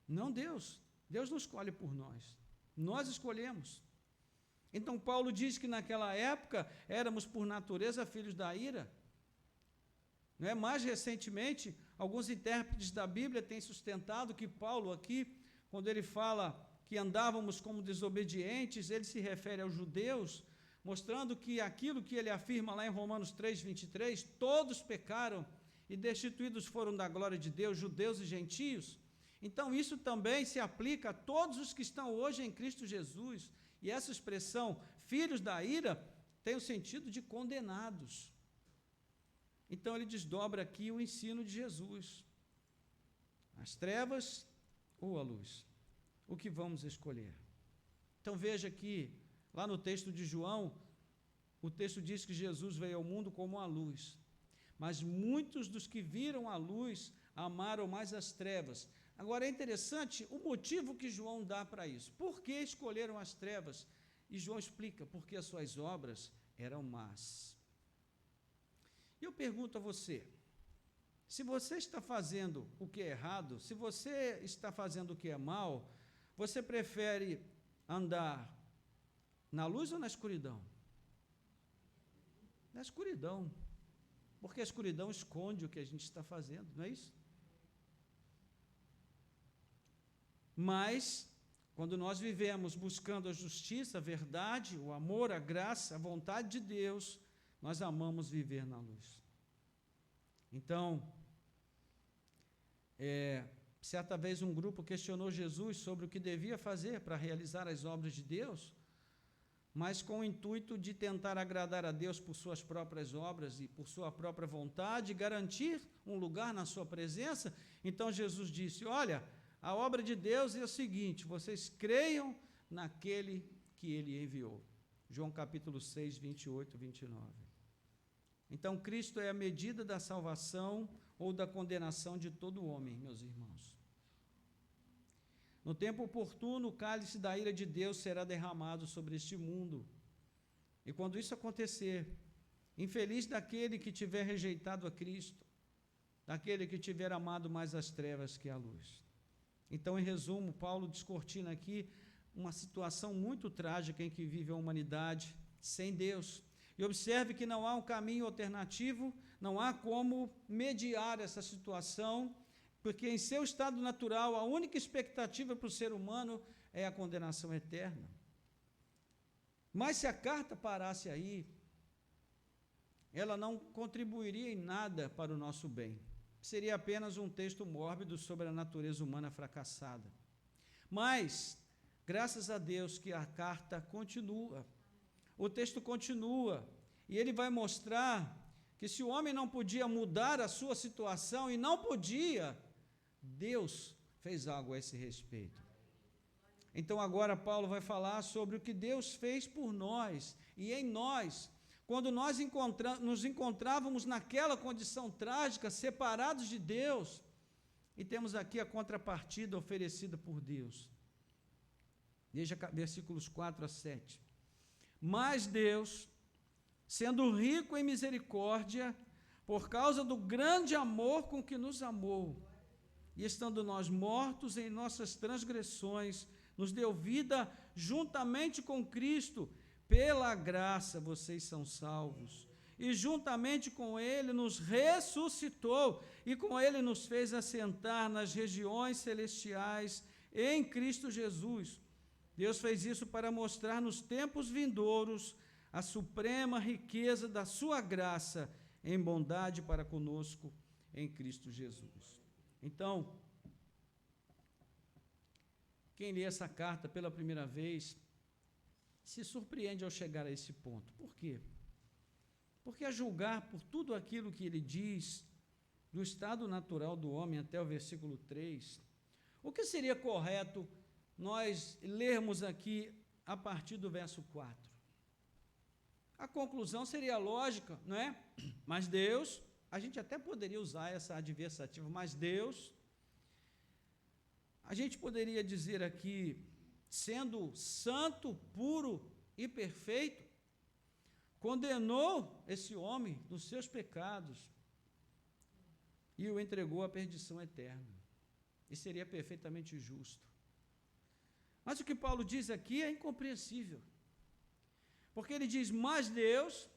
Não Deus. Deus não escolhe por nós. Nós escolhemos. Então, Paulo diz que naquela época éramos por natureza filhos da ira. Não é? Mais recentemente, alguns intérpretes da Bíblia têm sustentado que Paulo aqui, quando ele fala que andávamos como desobedientes, ele se refere aos judeus, mostrando que aquilo que ele afirma lá em Romanos 3, 23, todos pecaram e destituídos foram da glória de Deus, judeus e gentios. Então, isso também se aplica a todos os que estão hoje em Cristo Jesus. E essa expressão, filhos da ira, tem o sentido de condenados. Então, ele desdobra aqui o ensino de Jesus. As trevas ou a luz? O que vamos escolher? Então, veja que, lá no texto de João, o texto diz que Jesus veio ao mundo como a luz. Mas muitos dos que viram a luz amaram mais as trevas. Agora, é interessante o motivo que João dá para isso. Por que escolheram as trevas? E João explica: porque as suas obras eram más. E eu pergunto a você, se você está fazendo o que é errado, se você está fazendo o que é mal, você prefere andar na luz ou na escuridão? Na escuridão. Porque a escuridão esconde o que a gente está fazendo, não é isso? Mas, quando nós vivemos buscando a justiça, a verdade, o amor, a graça, a vontade de Deus, nós amamos viver na luz. Então, certa vez um grupo questionou Jesus sobre o que devia fazer para realizar as obras de Deus, mas com o intuito de tentar agradar a Deus por suas próprias obras e por sua própria vontade, garantir um lugar na sua presença. Então Jesus disse: olha, a obra de Deus é o seguinte: vocês creiam naquele que ele enviou. João capítulo 6, 28, 29. Então, Cristo é a medida da salvação ou da condenação de todo homem, meus irmãos. No tempo oportuno, o cálice da ira de Deus será derramado sobre este mundo. E quando isso acontecer, infeliz daquele que tiver rejeitado a Cristo, daquele que tiver amado mais as trevas que a luz. Então, em resumo, Paulo descortina aqui uma situação muito trágica em que vive a humanidade sem Deus. E observe que não há um caminho alternativo, não há como mediar essa situação, porque em seu estado natural, a única expectativa para o ser humano é a condenação eterna. Mas se a carta parasse aí, ela não contribuiria em nada para o nosso bem. Seria apenas um texto mórbido sobre a natureza humana fracassada. Mas, graças a Deus que a carta continua, o texto continua, e ele vai mostrar que se o homem não podia mudar a sua situação, e não podia, Deus fez algo a esse respeito. Então agora Paulo vai falar sobre o que Deus fez por nós e em nós, quando nós nos encontrávamos naquela condição trágica, separados de Deus, e temos aqui a contrapartida oferecida por Deus. Veja versículos 4 a 7. Mas Deus, sendo rico em misericórdia, por causa do grande amor com que nos amou, e estando nós mortos em nossas transgressões, nos deu vida juntamente com Cristo. Pela graça vocês são salvos. E juntamente com Ele nos ressuscitou, e com Ele nos fez assentar nas regiões celestiais em Cristo Jesus. Deus fez isso para mostrar nos tempos vindouros a suprema riqueza da sua graça em bondade para conosco em Cristo Jesus. Então, quem lê essa carta pela primeira vez se surpreende ao chegar a esse ponto. Por quê? Porque a julgar por tudo aquilo que ele diz, do estado natural do homem até o versículo 3, o que seria correto nós lermos aqui a partir do verso 4? A conclusão seria lógica, não é? Mas Deus, a gente até poderia usar essa adversativa, mas Deus, a gente poderia dizer aqui, sendo santo, puro e perfeito, condenou esse homem dos seus pecados e o entregou à perdição eterna. E seria perfeitamente justo. Mas o que Paulo diz aqui é incompreensível. Porque ele diz, mas Deus,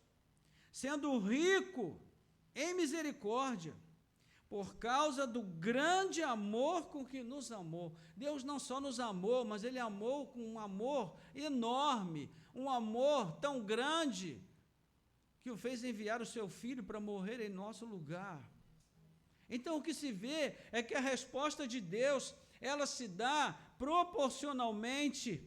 sendo rico em misericórdia, por causa do grande amor com que nos amou. Deus não só nos amou, mas Ele amou com um amor enorme, um amor tão grande, que o fez enviar o seu Filho para morrer em nosso lugar. Então o que se vê é que a resposta de Deus, ela se dá proporcionalmente,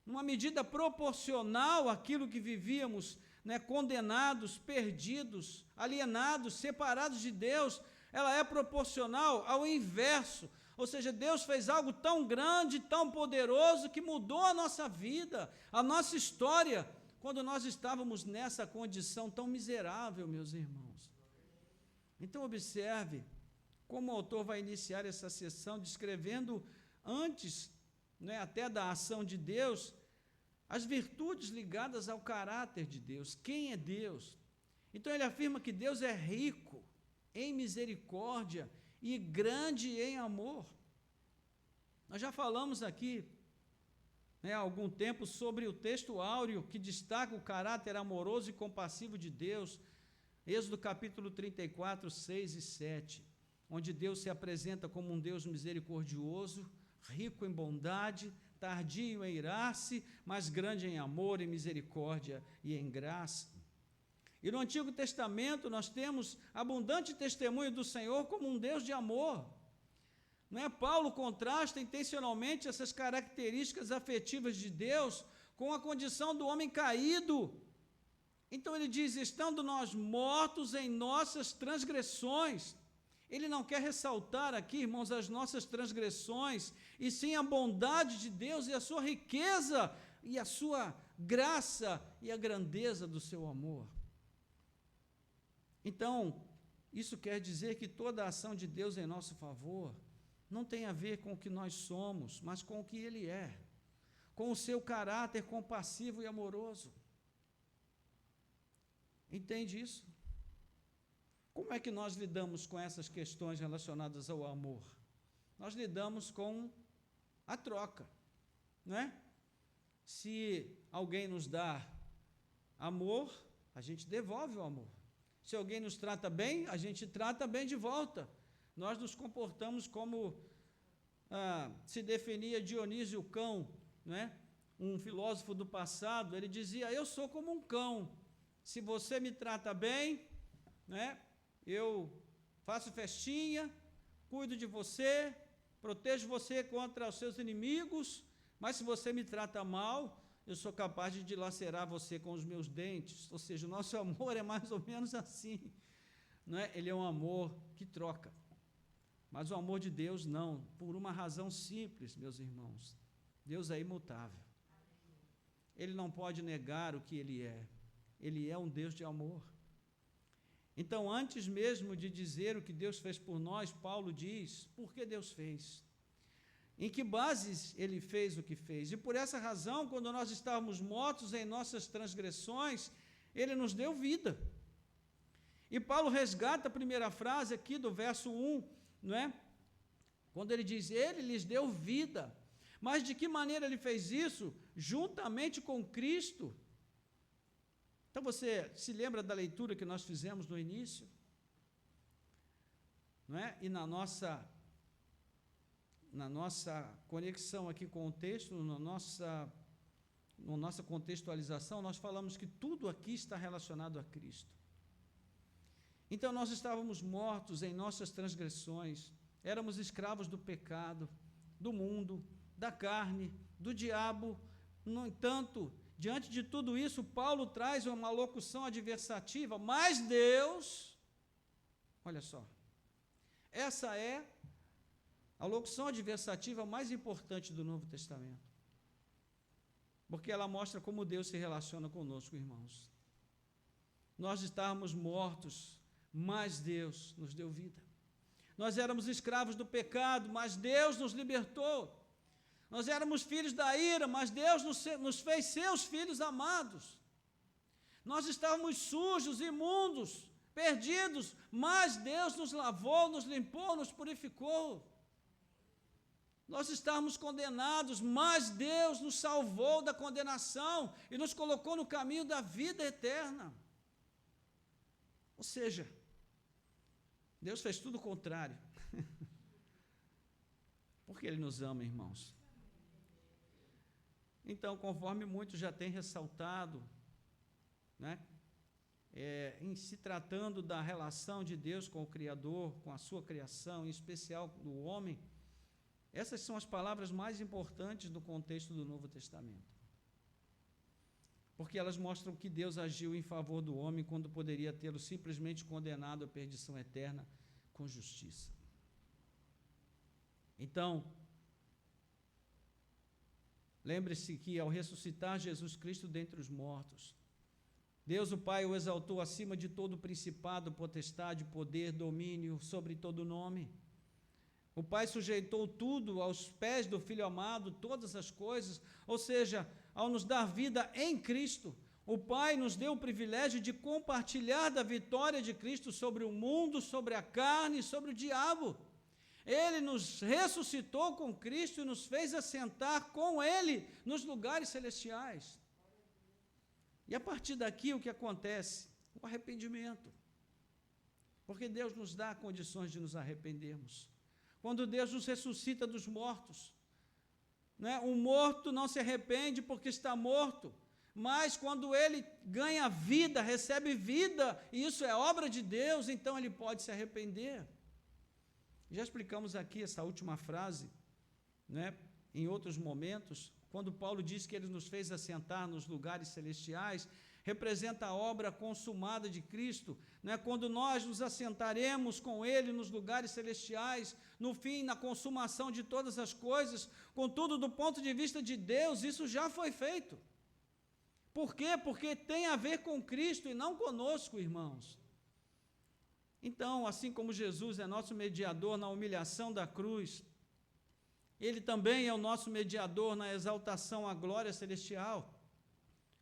numa medida proporcional àquilo que vivíamos, né, condenados, perdidos, alienados, separados de Deus. Ela é proporcional ao inverso, ou seja, Deus fez algo tão grande, tão poderoso, que mudou a nossa vida, a nossa história, quando nós estávamos nessa condição tão miserável, meus irmãos. Então observe como o autor vai iniciar essa sessão descrevendo antes, né, até da ação de Deus, as virtudes ligadas ao caráter de Deus. Quem é Deus? Então ele afirma que Deus é rico em misericórdia e grande em amor. Nós já falamos aqui, né, há algum tempo sobre o texto áureo que destaca o caráter amoroso e compassivo de Deus, Êxodo capítulo 34, 6 e 7, onde Deus se apresenta como um Deus misericordioso, rico em bondade, tardio em irar-se, mas grande em amor, em misericórdia e em graça. E no Antigo Testamento nós temos abundante testemunho do Senhor como um Deus de amor. Não é? Paulo contrasta intencionalmente essas características afetivas de Deus com a condição do homem caído. Então ele diz, estando nós mortos em nossas transgressões. Ele não quer ressaltar aqui, irmãos, as nossas transgressões, e sim a bondade de Deus e a sua riqueza, e a sua graça e a grandeza do seu amor. Então, isso quer dizer que toda a ação de Deus em nosso favor não tem a ver com o que nós somos, mas com o que Ele é, com o seu caráter compassivo e amoroso. Entende isso? Como é que nós lidamos com essas questões relacionadas ao amor? Nós lidamos com a troca, não é? Se alguém nos dá amor, a gente devolve o amor. Se alguém nos trata bem, a gente trata bem de volta. Nós nos comportamos como se definia Dionísio o cão, não é? Um filósofo do passado. Ele dizia, eu sou como um cão, se você me trata bem, não é? Eu faço festinha, cuido de você, protejo você contra os seus inimigos, mas se você me trata mal, eu sou capaz de dilacerar você com os meus dentes. Ou seja, o nosso amor é mais ou menos assim, não é? Ele é um amor que troca. Mas o amor de Deus não, por uma razão simples, meus irmãos. Deus é imutável. Ele não pode negar o que Ele é. Ele é um Deus de amor. Então, antes mesmo de dizer o que Deus fez por nós, Paulo diz, por que Deus fez? Em que bases Ele fez o que fez? E por essa razão, quando nós estávamos mortos em nossas transgressões, Ele nos deu vida. E Paulo resgata a primeira frase aqui do verso 1, não é? Quando ele diz, Ele lhes deu vida. Mas de que maneira Ele fez isso? Juntamente com Cristo. Então você se lembra da leitura que nós fizemos no início? Não é? E na nossa conexão aqui com o texto, na nossa contextualização, nós falamos que tudo aqui está relacionado a Cristo. Então nós estávamos mortos em nossas transgressões, éramos escravos do pecado, do mundo, da carne, do diabo. No entanto, diante de tudo isso, Paulo traz uma locução adversativa, mas Deus, olha só, essa é a locução adversativa mais importante do Novo Testamento, porque ela mostra como Deus se relaciona conosco, irmãos. Nós estávamos mortos, mas Deus nos deu vida. Nós éramos escravos do pecado, mas Deus nos libertou. Nós éramos filhos da ira, mas Deus nos fez seus filhos amados. Nós estávamos sujos, imundos, perdidos, mas Deus nos lavou, nos limpou, nos purificou. Nós estávamos condenados, mas Deus nos salvou da condenação e nos colocou no caminho da vida eterna. Ou seja, Deus fez tudo o contrário. Porque Ele nos ama, irmãos. Então, conforme muitos já têm ressaltado, né, em se tratando da relação de Deus com o Criador, com a sua criação, em especial do homem, essas são as palavras mais importantes no contexto do Novo Testamento. Porque elas mostram que Deus agiu em favor do homem quando poderia tê-lo simplesmente condenado à perdição eterna com justiça. Então, lembre-se que ao ressuscitar Jesus Cristo dentre os mortos, Deus o Pai o exaltou acima de todo principado, potestade, poder, domínio, sobre todo nome. O Pai sujeitou tudo aos pés do Filho amado, todas as coisas, ou seja, ao nos dar vida em Cristo, o Pai nos deu o privilégio de compartilhar da vitória de Cristo sobre o mundo, sobre a carne, sobre o diabo. Ele nos ressuscitou com Cristo e nos fez assentar com Ele nos lugares celestiais. E a partir daqui o que acontece? O arrependimento. Porque Deus nos dá condições de nos arrependermos. Quando Deus nos ressuscita dos mortos, né? O morto não se arrepende porque está morto, mas quando ele ganha vida, recebe vida, e isso é obra de Deus, então ele pode se arrepender. Já explicamos aqui essa última frase, né, em outros momentos, quando Paulo diz que ele nos fez assentar nos lugares celestiais, representa a obra consumada de Cristo, né, quando nós nos assentaremos com Ele nos lugares celestiais, no fim, na consumação de todas as coisas. Contudo, do ponto de vista de Deus, isso já foi feito. Por quê? Porque tem a ver com Cristo e não conosco, irmãos. Então, assim como Jesus é nosso mediador na humilhação da cruz, Ele também é o nosso mediador na exaltação à glória celestial.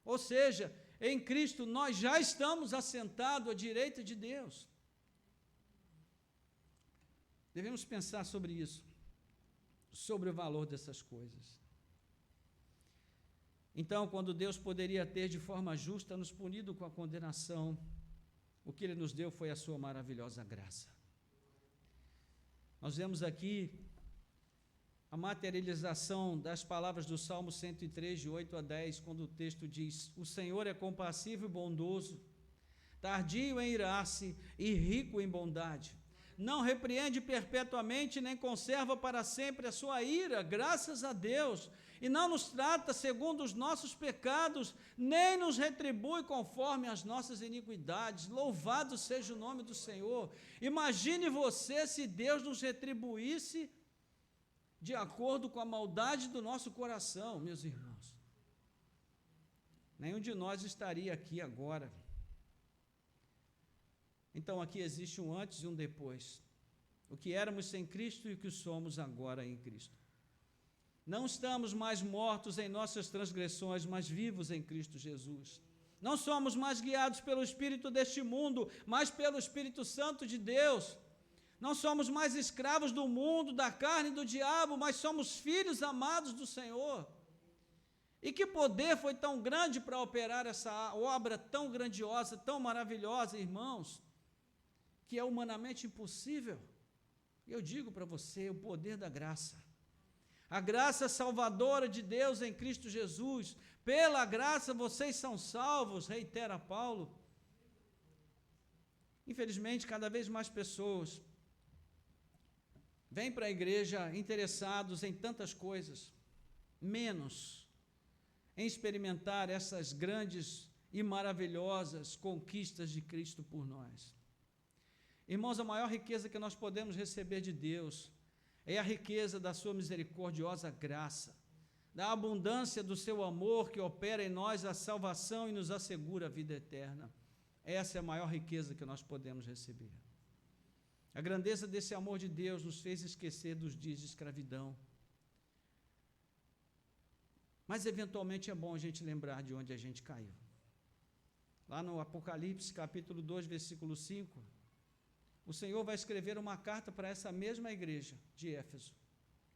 Ou seja, em Cristo nós já estamos assentados à direita de Deus. Devemos pensar sobre isso, sobre o valor dessas coisas. Então, quando Deus poderia ter de forma justa nos punido com a condenação, o que Ele nos deu foi a sua maravilhosa graça. Nós vemos aqui a materialização das palavras do Salmo 103, de 8 a 10, quando o texto diz: o Senhor é compassivo e bondoso, tardio em irar-se e rico em bondade. Não repreende perpetuamente, nem conserva para sempre a sua ira, graças a Deus. e não nos trata segundo os nossos pecados, nem nos retribui conforme as nossas iniquidades. Louvado seja o nome do Senhor. Imagine você se Deus nos retribuísse de acordo com a maldade do nosso coração, meus irmãos. Nenhum de nós estaria aqui agora. Então aqui existe um antes e um depois. O que éramos sem Cristo e o que somos agora em Cristo. Não estamos mais mortos em nossas transgressões, mas vivos em Cristo Jesus. Não somos mais guiados pelo espírito deste mundo, mas pelo Espírito Santo de Deus. Não somos mais escravos do mundo, da carne e do diabo, mas somos filhos amados do Senhor. E que poder foi tão grande para operar essa obra tão grandiosa, tão maravilhosa, irmãos, que é humanamente impossível. Eu digo para você, o poder da graça. A graça salvadora de Deus em Cristo Jesus. Pela graça vocês são salvos, reitera Paulo. Infelizmente, cada vez mais pessoas vêm para a igreja interessados em tantas coisas, menos em experimentar essas grandes e maravilhosas conquistas de Cristo por nós. Irmãos, a maior riqueza que nós podemos receber de Deus é a riqueza da sua misericordiosa graça, da abundância do seu amor que opera em nós a salvação e nos assegura a vida eterna. Essa é a maior riqueza que nós podemos receber. A grandeza desse amor de Deus nos fez esquecer dos dias de escravidão. Mas, eventualmente, é bom a gente lembrar de onde a gente caiu. Lá no Apocalipse, capítulo 2, versículo 5, o Senhor vai escrever uma carta para essa mesma igreja de Éfeso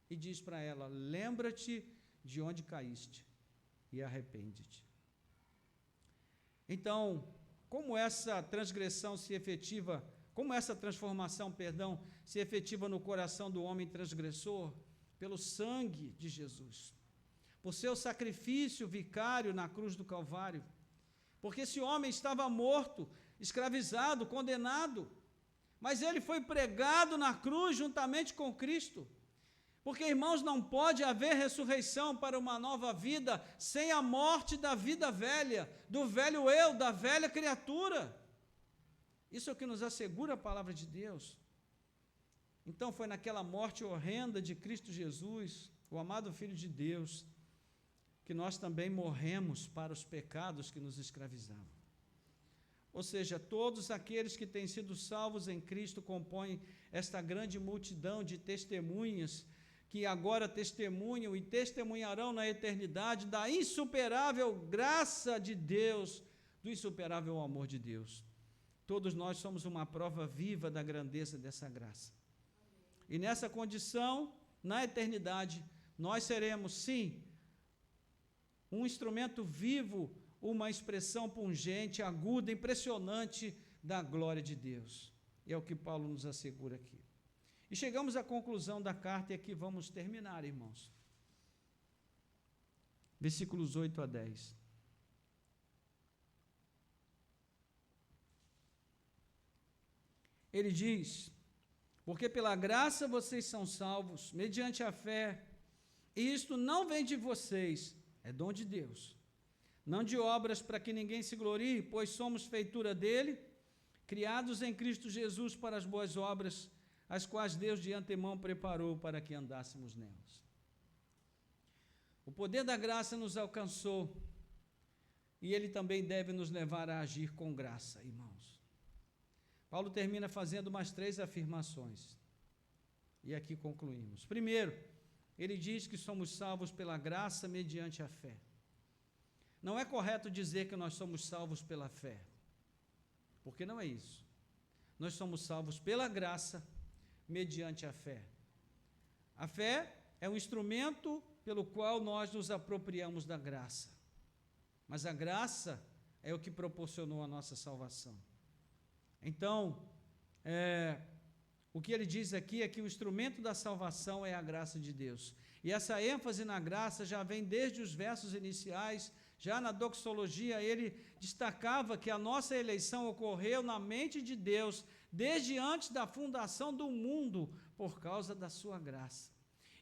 e diz para ela: lembra-te de onde caíste e arrepende-te. Então, como essa transformação se efetiva no coração do homem transgressor? Pelo sangue de Jesus, por seu sacrifício vicário na cruz do Calvário, porque esse homem estava morto, escravizado, condenado, mas ele foi pregado na cruz juntamente com Cristo, porque, irmãos, não pode haver ressurreição para uma nova vida sem a morte da vida velha, do velho eu, da velha criatura. Isso é o que nos assegura a palavra de Deus. Então foi naquela morte horrenda de Cristo Jesus, o amado Filho de Deus, que nós também morremos para os pecados que nos escravizavam. Ou seja, todos aqueles que têm sido salvos em Cristo compõem esta grande multidão de testemunhas que agora testemunham e testemunharão na eternidade da insuperável graça de Deus, do insuperável amor de Deus. Todos nós somos uma prova viva da grandeza dessa graça. E nessa condição, na eternidade, nós seremos, sim, um instrumento vivo, uma expressão pungente, aguda, impressionante da glória de Deus. E é o que Paulo nos assegura aqui. E chegamos à conclusão da carta e aqui vamos terminar, irmãos. Versículos 8 a 10. Ele diz: porque pela graça vocês são salvos, mediante a fé, e isto não vem de vocês, é dom de Deus. Não de obras para que ninguém se glorie, pois somos feitura dele, criados em Cristo Jesus para as boas obras, as quais Deus de antemão preparou para que andássemos nelas. O poder da graça nos alcançou, e ele também deve nos levar a agir com graça, irmãos. Paulo termina fazendo mais 3 afirmações, e aqui concluímos. Primeiro, ele diz que somos salvos pela graça mediante a fé. Não é correto dizer que nós somos salvos pela fé, porque não é isso. Nós somos salvos pela graça mediante a fé. A fé é um instrumento pelo qual nós nos apropriamos da graça, mas a graça é o que proporcionou a nossa salvação. Então, o que ele diz aqui é que o instrumento da salvação é a graça de Deus. E essa ênfase na graça já vem desde os versos iniciais. Já na doxologia, ele destacava que a nossa eleição ocorreu na mente de Deus, desde antes da fundação do mundo, por causa da sua graça.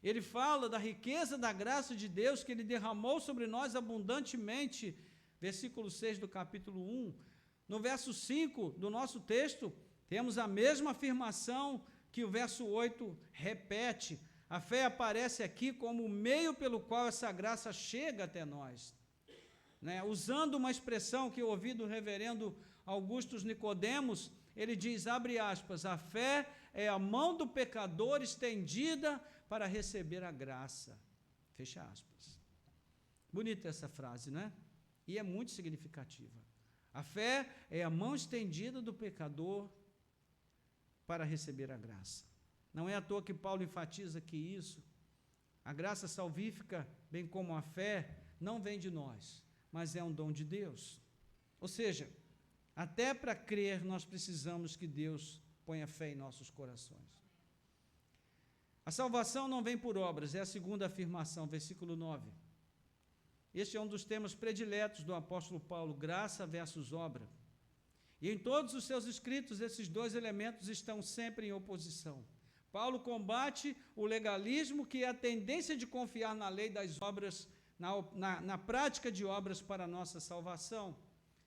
Ele fala da riqueza da graça de Deus que Ele derramou sobre nós abundantemente, versículo 6 do capítulo 1. No verso 5 do nosso texto, temos a mesma afirmação que o verso 8 repete. A fé aparece aqui como o meio pelo qual essa graça chega até nós. Usando uma expressão que eu ouvi do reverendo Augustus Nicodemos, ele diz, abre aspas, a fé é a mão do pecador estendida para receber a graça. Fecha aspas. Bonita essa frase, não é? E é muito significativa. A fé é a mão estendida do pecador para receber a graça. Não é à toa que Paulo enfatiza que isso, a graça salvífica, bem como a fé, não vem de nós, mas é um dom de Deus. Ou seja, até para crer nós precisamos que Deus ponha fé em nossos corações. A salvação não vem por obras, é a segunda afirmação, versículo 9. Este é um dos temas prediletos do apóstolo Paulo, graça versus obra. E em todos os seus escritos, esses dois elementos estão sempre em oposição. Paulo combate o legalismo, que é a tendência de confiar na lei das obras, na prática de obras para a nossa salvação.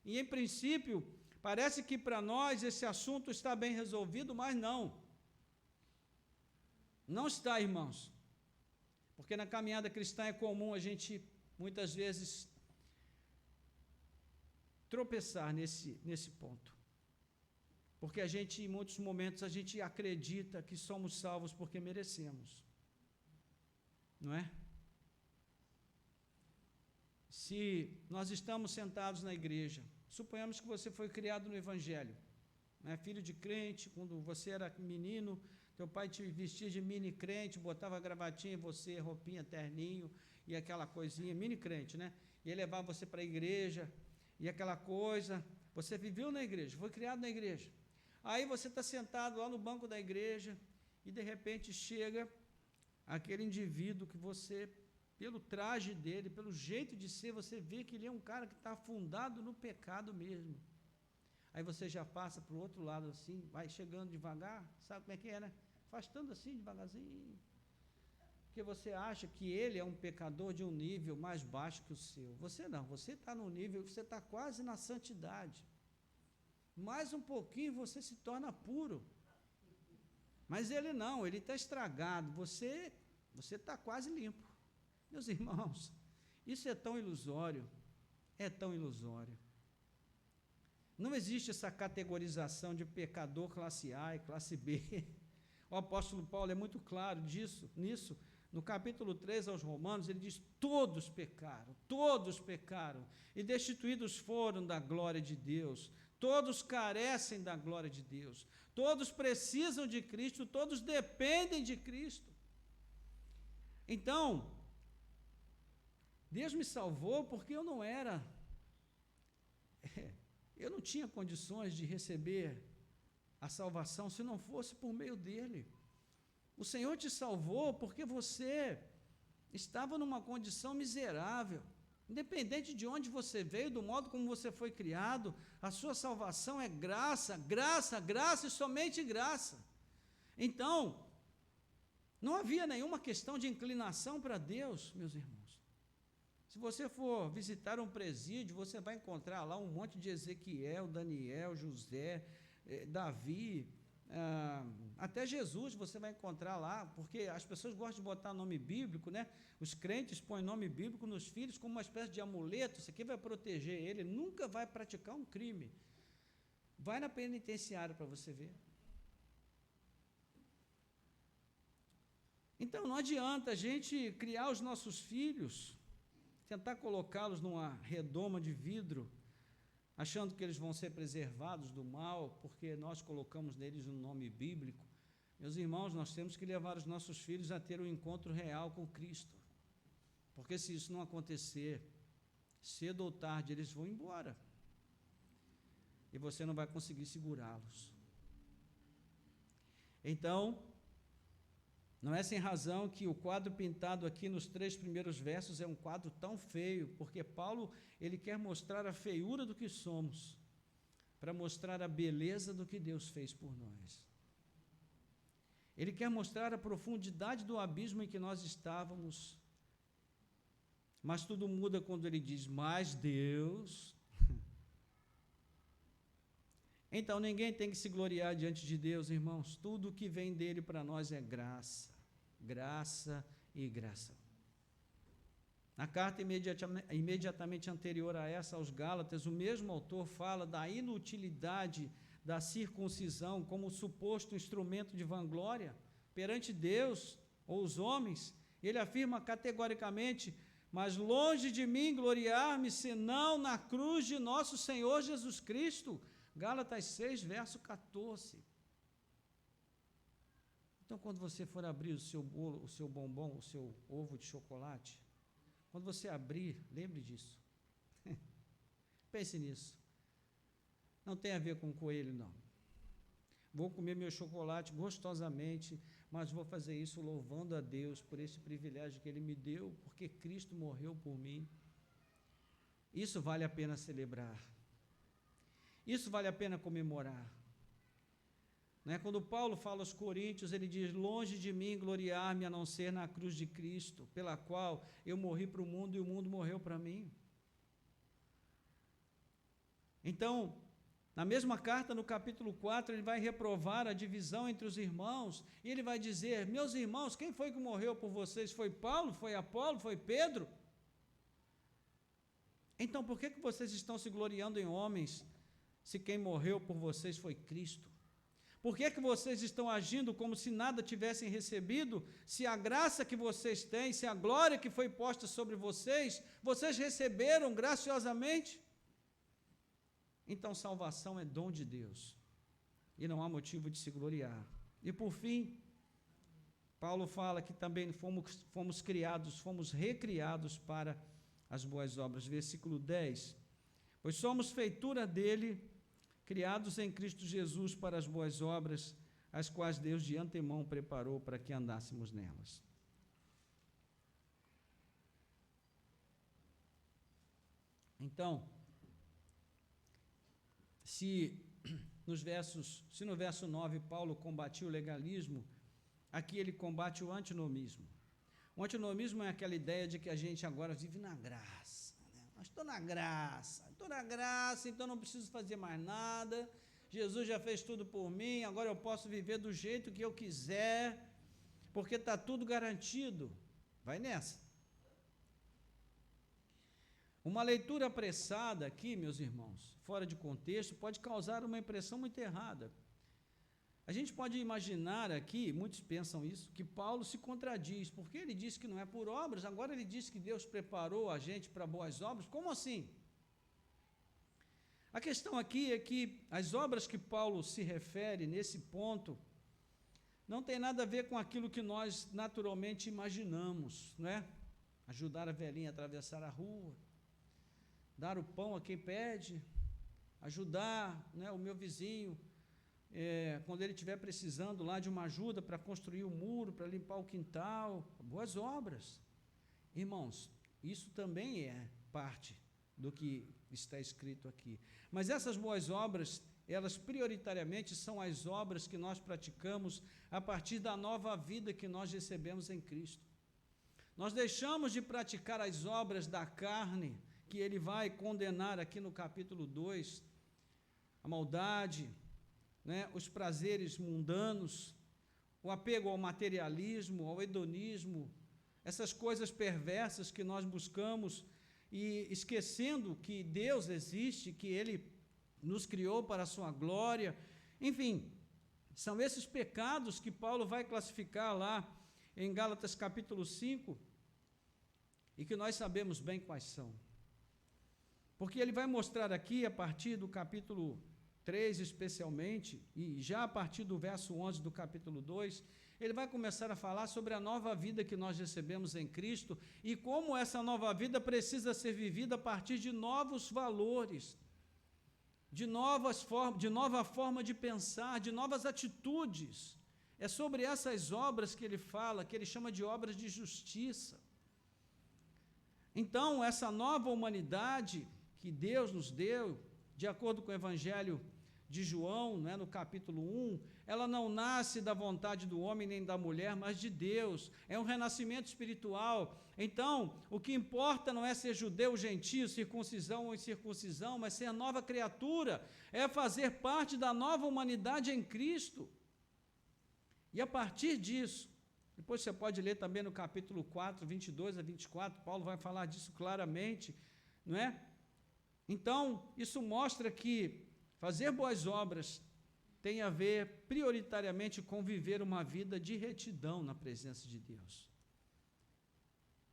E, em princípio, parece que para nós esse assunto está bem resolvido, mas não. Não está, irmãos. Porque na caminhada cristã é comum a gente, muitas vezes, tropeçar nesse ponto. Porque a gente, em muitos momentos, a gente acredita que somos salvos porque merecemos. Não é? Se nós estamos sentados na igreja, suponhamos que você foi criado no Evangelho, né? Filho de crente, quando você era menino, teu pai te vestia de mini crente, botava gravatinha em você, roupinha, terninho, e aquela coisinha, mini crente, né? E ele levava você para a igreja, e aquela coisa, você viveu na igreja, foi criado na igreja. Aí você está sentado lá no banco da igreja, e de repente chega aquele indivíduo que você, pelo traje dele, pelo jeito de ser, você vê que ele é um cara que está afundado no pecado mesmo. Aí você já passa para o outro lado assim, vai chegando devagar, sabe como é que é, né? Afastando assim, devagarzinho. Porque você acha que ele é um pecador de um nível mais baixo que o seu. Você não, você está no nível, você está quase na santidade. Mais um pouquinho você se torna puro. Mas ele não, ele está estragado, você está quase limpo. Meus irmãos, isso é tão ilusório, é tão ilusório. Não existe essa categorização de pecador classe A e classe B. O apóstolo Paulo é muito claro nisso. No capítulo 3 aos Romanos, ele diz, todos pecaram, e destituídos foram da glória de Deus, todos carecem da glória de Deus, todos precisam de Cristo, todos dependem de Cristo. Então, Deus me salvou porque eu não tinha condições de receber a salvação se não fosse por meio dele. O Senhor te salvou porque você estava numa condição miserável. Independente de onde você veio, do modo como você foi criado, a sua salvação é graça, graça, graça e somente graça. Então, não havia nenhuma questão de inclinação para Deus, meus irmãos. Se você for visitar um presídio, você vai encontrar lá um monte de Ezequiel, Daniel, José, Davi, até Jesus você vai encontrar lá, porque as pessoas gostam de botar nome bíblico, né? Os crentes põem nome bíblico nos filhos como uma espécie de amuleto, isso aqui vai proteger ele nunca vai praticar um crime. Vai na penitenciária para você ver. Então, não adianta a gente criar os nossos filhos, tentar colocá-los numa redoma de vidro, achando que eles vão ser preservados do mal, porque nós colocamos neles um nome bíblico. Meus irmãos, nós temos que levar os nossos filhos a ter um encontro real com Cristo, porque se isso não acontecer, cedo ou tarde eles vão embora, e você não vai conseguir segurá-los. Então, não é sem razão que o quadro pintado aqui nos 3 primeiros versos é um quadro tão feio, porque Paulo, ele quer mostrar a feiura do que somos, para mostrar a beleza do que Deus fez por nós. Ele quer mostrar a profundidade do abismo em que nós estávamos. Mas tudo muda quando ele diz, mas Deus. Então, ninguém tem que se gloriar diante de Deus, irmãos. Tudo que vem dele para nós é graça. Graça e graça. Na carta imediatamente anterior a essa, aos Gálatas, o mesmo autor fala da inutilidade da circuncisão como suposto instrumento de vanglória perante Deus ou os homens. Ele afirma categoricamente, mas longe de mim gloriar-me, senão na cruz de nosso Senhor Jesus Cristo. Gálatas 6, verso 14. Então, quando você for abrir o seu bolo, o seu bombom, o seu ovo de chocolate, quando você abrir, lembre disso. Pense nisso. Não tem a ver com coelho, não. Vou comer meu chocolate gostosamente, mas vou fazer isso louvando a Deus por esse privilégio que Ele me deu, porque Cristo morreu por mim. Isso vale a pena celebrar. Isso vale a pena comemorar. Né? Quando Paulo fala aos Coríntios, ele diz, longe de mim gloriar-me a não ser na cruz de Cristo, pela qual eu morri para o mundo e o mundo morreu para mim. Então, na mesma carta, no capítulo 4, ele vai reprovar a divisão entre os irmãos, e ele vai dizer, meus irmãos, quem foi que morreu por vocês? Foi Paulo? Foi Apolo? Foi Pedro? Então, por que vocês estão se gloriando em homens, se quem morreu por vocês foi Cristo? Por que vocês estão agindo como se nada tivessem recebido, se a graça que vocês têm, se a glória que foi posta sobre vocês, vocês receberam graciosamente? Então, salvação é dom de Deus, e não há motivo de se gloriar. E por fim, Paulo fala que também fomos criados, fomos recriados para as boas obras. Versículo 10, pois somos feitura dele, criados em Cristo Jesus para as boas obras, as quais Deus de antemão preparou para que andássemos nelas. Então, se no verso 9 Paulo combatia o legalismo, aqui ele combate o antinomismo. O antinomismo é aquela ideia de que a gente agora vive na graça. Mas estou na graça, então não preciso fazer mais nada, Jesus já fez tudo por mim, agora eu posso viver do jeito que eu quiser, porque está tudo garantido. Vai nessa. Uma leitura apressada aqui, meus irmãos, fora de contexto, pode causar uma impressão muito errada. A gente pode imaginar aqui, muitos pensam isso, que Paulo se contradiz, porque ele disse que não é por obras, agora ele diz que Deus preparou a gente para boas obras. Como assim? A questão aqui é que as obras que Paulo se refere nesse ponto não tem nada a ver com aquilo que nós naturalmente imaginamos, não é? Ajudar a velhinha a atravessar a rua, dar o pão a quem pede, ajudar, né, o meu vizinho, quando ele estiver precisando lá de uma ajuda para construir o muro, para limpar o quintal, boas obras. Irmãos, isso também é parte do que está escrito aqui. Mas essas boas obras, elas prioritariamente são as obras que nós praticamos a partir da nova vida que nós recebemos em Cristo. Nós deixamos de praticar as obras da carne, que ele vai condenar aqui no capítulo 2, a maldade, né, os prazeres mundanos, o apego ao materialismo, ao hedonismo, essas coisas perversas que nós buscamos, e esquecendo que Deus existe, que Ele nos criou para a sua glória. Enfim, são esses pecados que Paulo vai classificar lá em Gálatas capítulo 5, e que nós sabemos bem quais são. Porque ele vai mostrar aqui, a partir do capítulo 3 especialmente, e já a partir do verso 11 do capítulo 2, ele vai começar a falar sobre a nova vida que nós recebemos em Cristo e como essa nova vida precisa ser vivida a partir de novos valores, de nova forma de pensar, de novas atitudes. É sobre essas obras que ele fala, que ele chama de obras de justiça. Então, essa nova humanidade que Deus nos deu, de acordo com o Evangelho de João, né, no capítulo 1, ela não nasce da vontade do homem nem da mulher, mas de Deus. É um renascimento espiritual. Então, o que importa não é ser judeu ou gentio, circuncisão ou incircuncisão, mas ser nova criatura, é fazer parte da nova humanidade em Cristo. E a partir disso, depois você pode ler também no capítulo 4, 22 a 24, Paulo vai falar disso claramente, não é? Então, isso mostra que fazer boas obras tem a ver prioritariamente com viver uma vida de retidão na presença de Deus.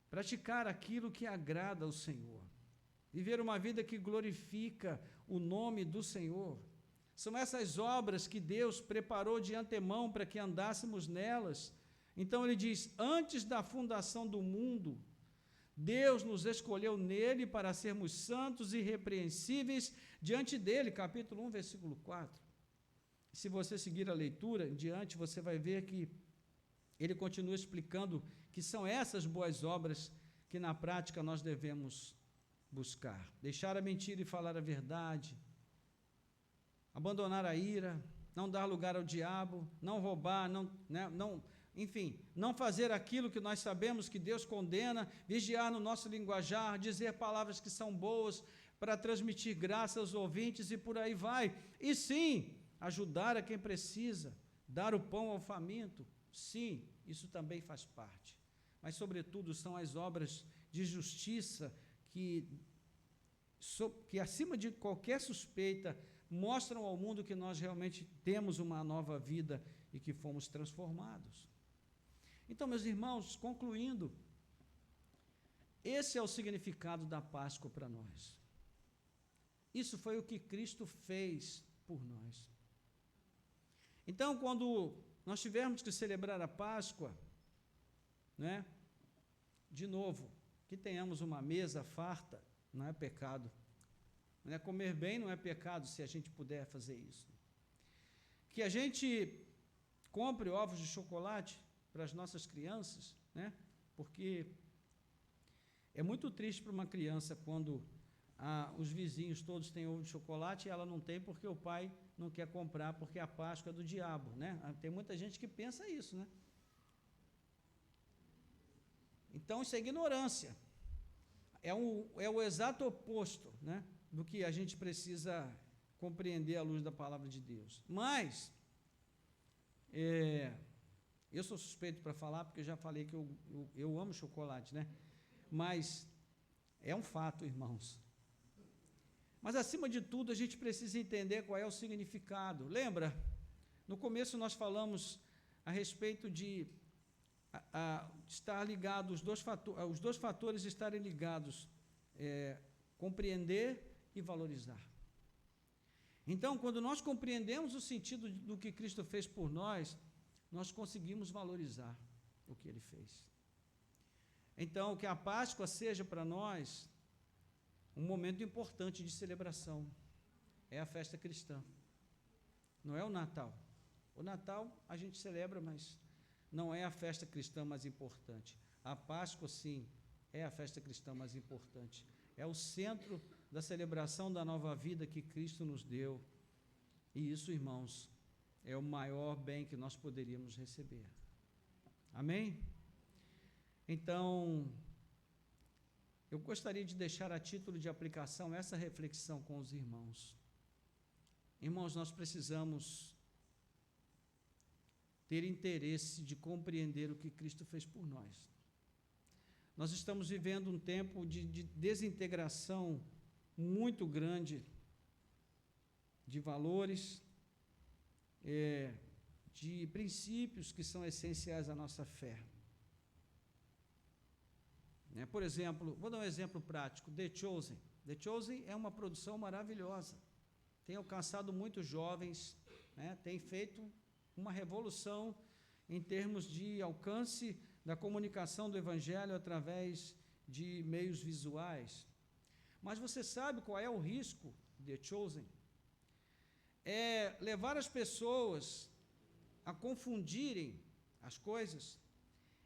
Praticar aquilo que agrada ao Senhor. Viver uma vida que glorifica o nome do Senhor. São essas obras que Deus preparou de antemão para que andássemos nelas. Então ele diz, antes da fundação do mundo, Deus nos escolheu nele para sermos santos e irrepreensíveis diante dele, capítulo 1, versículo 4. Se você seguir a leitura em diante, você vai ver que ele continua explicando que são essas boas obras que na prática nós devemos buscar. Deixar a mentira e falar a verdade, abandonar a ira, não dar lugar ao diabo, não roubar, enfim, não fazer aquilo que nós sabemos que Deus condena, vigiar no nosso linguajar, dizer palavras que são boas para transmitir graça aos ouvintes e por aí vai. E sim, ajudar a quem precisa, dar o pão ao faminto, sim, isso também faz parte. Mas, sobretudo, são as obras de justiça que acima de qualquer suspeita, mostram ao mundo que nós realmente temos uma nova vida e que fomos transformados. Então, meus irmãos, concluindo, esse é o significado da Páscoa para nós. Isso foi o que Cristo fez por nós. Então, quando nós tivermos que celebrar a Páscoa, né, de novo, que tenhamos uma mesa farta, não é pecado. Não é comer bem, não é pecado se a gente puder fazer isso. Que a gente compre ovos de chocolate para as nossas crianças, né? Porque é muito triste para uma criança quando os vizinhos todos têm ovo de chocolate e ela não tem porque o pai não quer comprar, porque a Páscoa é do diabo, né? Tem muita gente que pensa isso, né? Então, isso é ignorância. É o exato oposto, né, do que a gente precisa compreender à luz da palavra de Deus. Mas, eu sou suspeito para falar, porque eu já falei que eu amo chocolate, né? Mas é um fato, irmãos. Mas, acima de tudo, a gente precisa entender qual é o significado. Lembra? No começo nós falamos a respeito de estar ligado, os dois fatores estarem ligados, compreender e valorizar. Então, quando nós compreendemos o sentido do que Cristo fez por nós, nós conseguimos valorizar o que Ele fez. Então, que a Páscoa seja para nós um momento importante de celebração. É a festa cristã. Não é o Natal. O Natal a gente celebra, mas não é a festa cristã mais importante. A Páscoa, sim, é a festa cristã mais importante. É o centro da celebração da nova vida que Cristo nos deu. E isso, irmãos, é o maior bem que nós poderíamos receber. Amém? Então, eu gostaria de deixar a título de aplicação essa reflexão com os irmãos. Irmãos, nós precisamos ter interesse de compreender o que Cristo fez por nós. Nós estamos vivendo um tempo de desintegração muito grande de valores, de princípios que são essenciais à nossa fé. Por exemplo, vou dar um exemplo prático, The Chosen. The Chosen é uma produção maravilhosa, tem alcançado muitos jovens, tem feito uma revolução em termos de alcance da comunicação do Evangelho através de meios visuais. Mas você sabe qual é o risco de The Chosen? É levar as pessoas a confundirem as coisas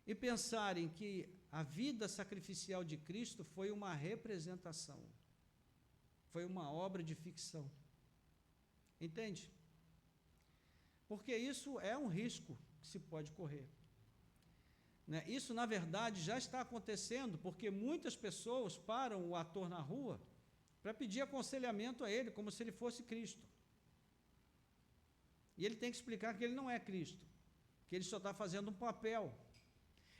e pensarem que a vida sacrificial de Cristo foi uma representação, foi uma obra de ficção. Entende? Porque isso é um risco que se pode correr. Né? Isso, na verdade, já está acontecendo, porque muitas pessoas param o ator na rua para pedir aconselhamento a ele, como se ele fosse Cristo. E ele tem que explicar que ele não é Cristo, que ele só está fazendo um papel.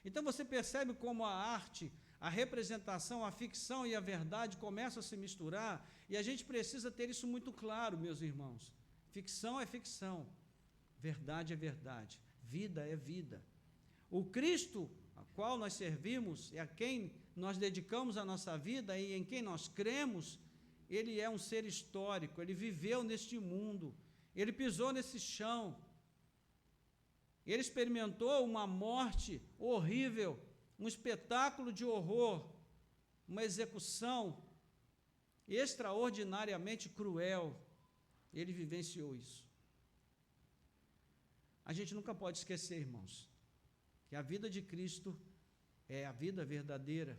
Então você percebe como a arte, a representação, a ficção e a verdade começam a se misturar, e a gente precisa ter isso muito claro, meus irmãos. Ficção é ficção, verdade é verdade, vida é vida. O Cristo a qual nós servimos e a quem nós dedicamos a nossa vida e em quem nós cremos, ele é um ser histórico, ele viveu neste mundo, ele pisou nesse chão, ele experimentou uma morte horrível, um espetáculo de horror, uma execução extraordinariamente cruel. Ele vivenciou isso. A gente nunca pode esquecer, irmãos, que a vida de Cristo é a vida verdadeira,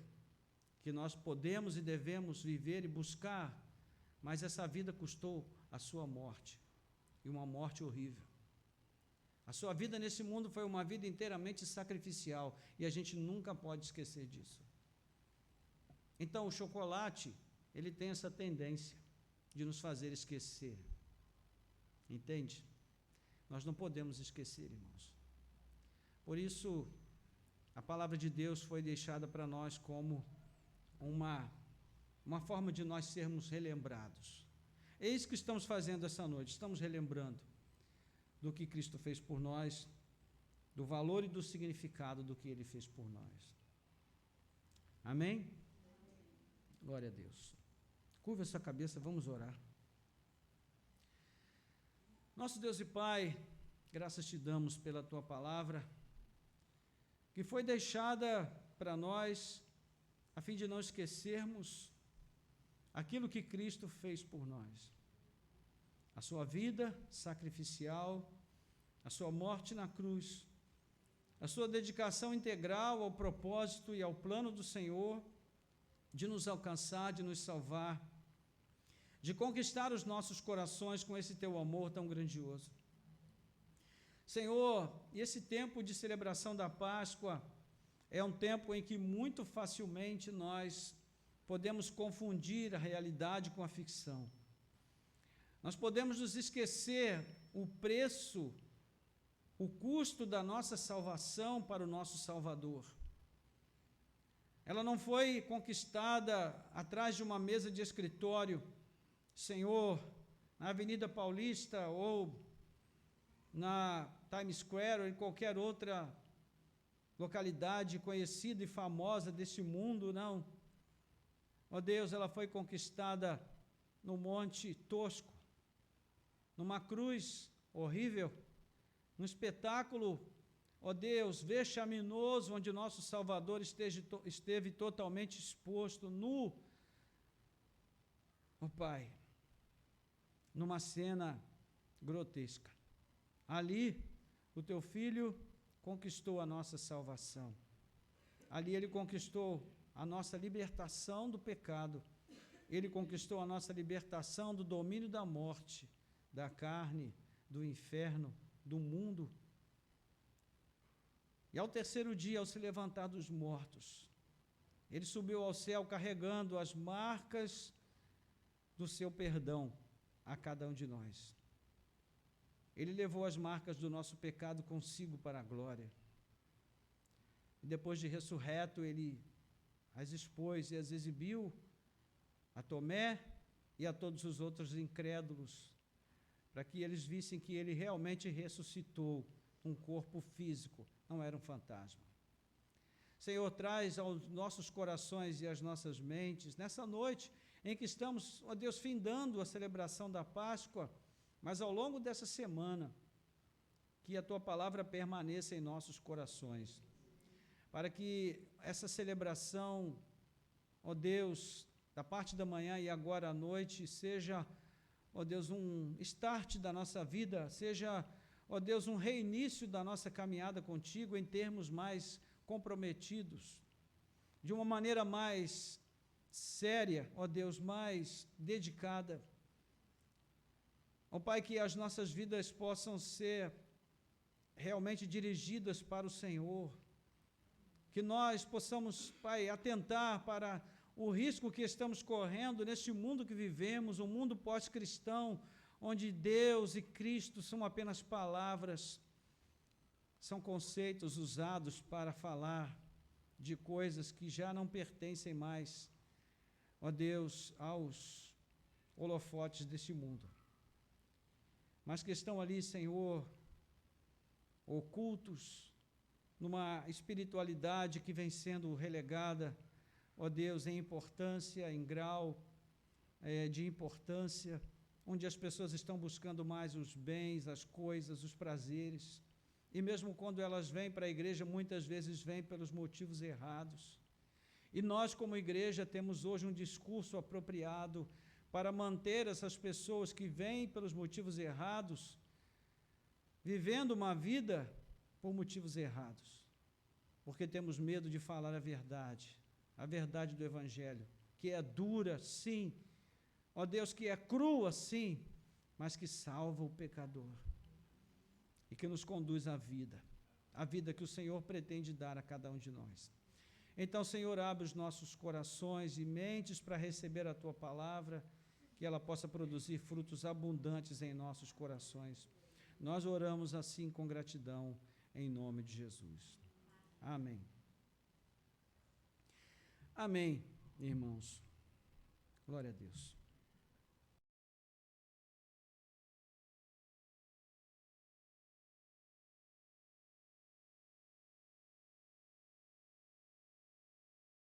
que nós podemos e devemos viver e buscar, mas essa vida custou a sua morte, e uma morte horrível. A sua vida nesse mundo foi uma vida inteiramente sacrificial, e a gente nunca pode esquecer disso. Então, o chocolate, ele tem essa tendência de nos fazer esquecer. Entende? Nós não podemos esquecer, irmãos. Por isso, a palavra de Deus foi deixada para nós como uma forma de nós sermos relembrados. É isso que estamos fazendo essa noite, estamos relembrando do que Cristo fez por nós, do valor e do significado do que Ele fez por nós. Amém? Glória a Deus. Curva a sua cabeça, vamos orar. Nosso Deus e Pai, graças te damos pela Tua palavra, que foi deixada para nós, a fim de não esquecermos aquilo que Cristo fez por nós. A sua vida sacrificial, a sua morte na cruz, a sua dedicação integral ao propósito e ao plano do Senhor de nos alcançar, de nos salvar, de conquistar os nossos corações com esse teu amor tão grandioso. Senhor, esse tempo de celebração da Páscoa é um tempo em que muito facilmente nós podemos confundir a realidade com a ficção. Nós podemos nos esquecer o preço, o custo da nossa salvação para o nosso Salvador. Ela não foi conquistada atrás de uma mesa de escritório, Senhor, na Avenida Paulista ou na Times Square ou em qualquer outra localidade conhecida e famosa deste mundo, não. Ó Deus, ela foi conquistada no Monte Tosco, numa cruz horrível, num espetáculo, ó Deus, vexaminoso, onde o nosso Salvador esteve totalmente exposto, nu, ó Pai, numa cena grotesca. Ali, o teu Filho conquistou a nossa salvação. Ali ele conquistou a nossa libertação do pecado. Ele conquistou a nossa libertação do domínio da morte, da carne, do inferno, do mundo. E ao terceiro dia, ao se levantar dos mortos, ele subiu ao céu carregando as marcas do seu perdão a cada um de nós. Ele levou as marcas do nosso pecado consigo para a glória. E depois de ressurreto, ele as expôs e as exibiu a Tomé e a todos os outros incrédulos, para que eles vissem que ele realmente ressuscitou um corpo físico, não era um fantasma. Senhor, traz aos nossos corações e às nossas mentes, nessa noite em que estamos, ó Deus, findando a celebração da Páscoa, mas ao longo dessa semana, que a Tua palavra permaneça em nossos corações, para que essa celebração, ó Deus, da parte da manhã e agora à noite, seja, ó Deus, um start da nossa vida, seja, ó Deus, um reinício da nossa caminhada contigo em termos mais comprometidos, de uma maneira mais séria, ó Deus, mais dedicada. Ó Pai, que as nossas vidas possam ser realmente dirigidas para o Senhor, que nós possamos, Pai, atentar para o risco que estamos correndo neste mundo que vivemos, um mundo pós-cristão, onde Deus e Cristo são apenas palavras, são conceitos usados para falar de coisas que já não pertencem mais, ó Deus, aos holofotes deste mundo, mas que estão ali, Senhor, ocultos, numa espiritualidade que vem sendo relegada, ó Deus, em importância, em grau de importância, onde as pessoas estão buscando mais os bens, as coisas, os prazeres, e mesmo quando elas vêm para a igreja, muitas vezes vêm pelos motivos errados. E nós, como igreja, temos hoje um discurso apropriado para manter essas pessoas que vêm pelos motivos errados, vivendo uma vida por motivos errados, porque temos medo de falar a verdade do Evangelho, que é dura, sim, ó Deus, que é crua, sim, mas que salva o pecador e que nos conduz à vida que o Senhor pretende dar a cada um de nós. Então, Senhor, abre os nossos corações e mentes para receber a Tua palavra, que ela possa produzir frutos abundantes em nossos corações. Nós oramos assim com gratidão, em nome de Jesus. Amém. Amém, irmãos. Glória a Deus.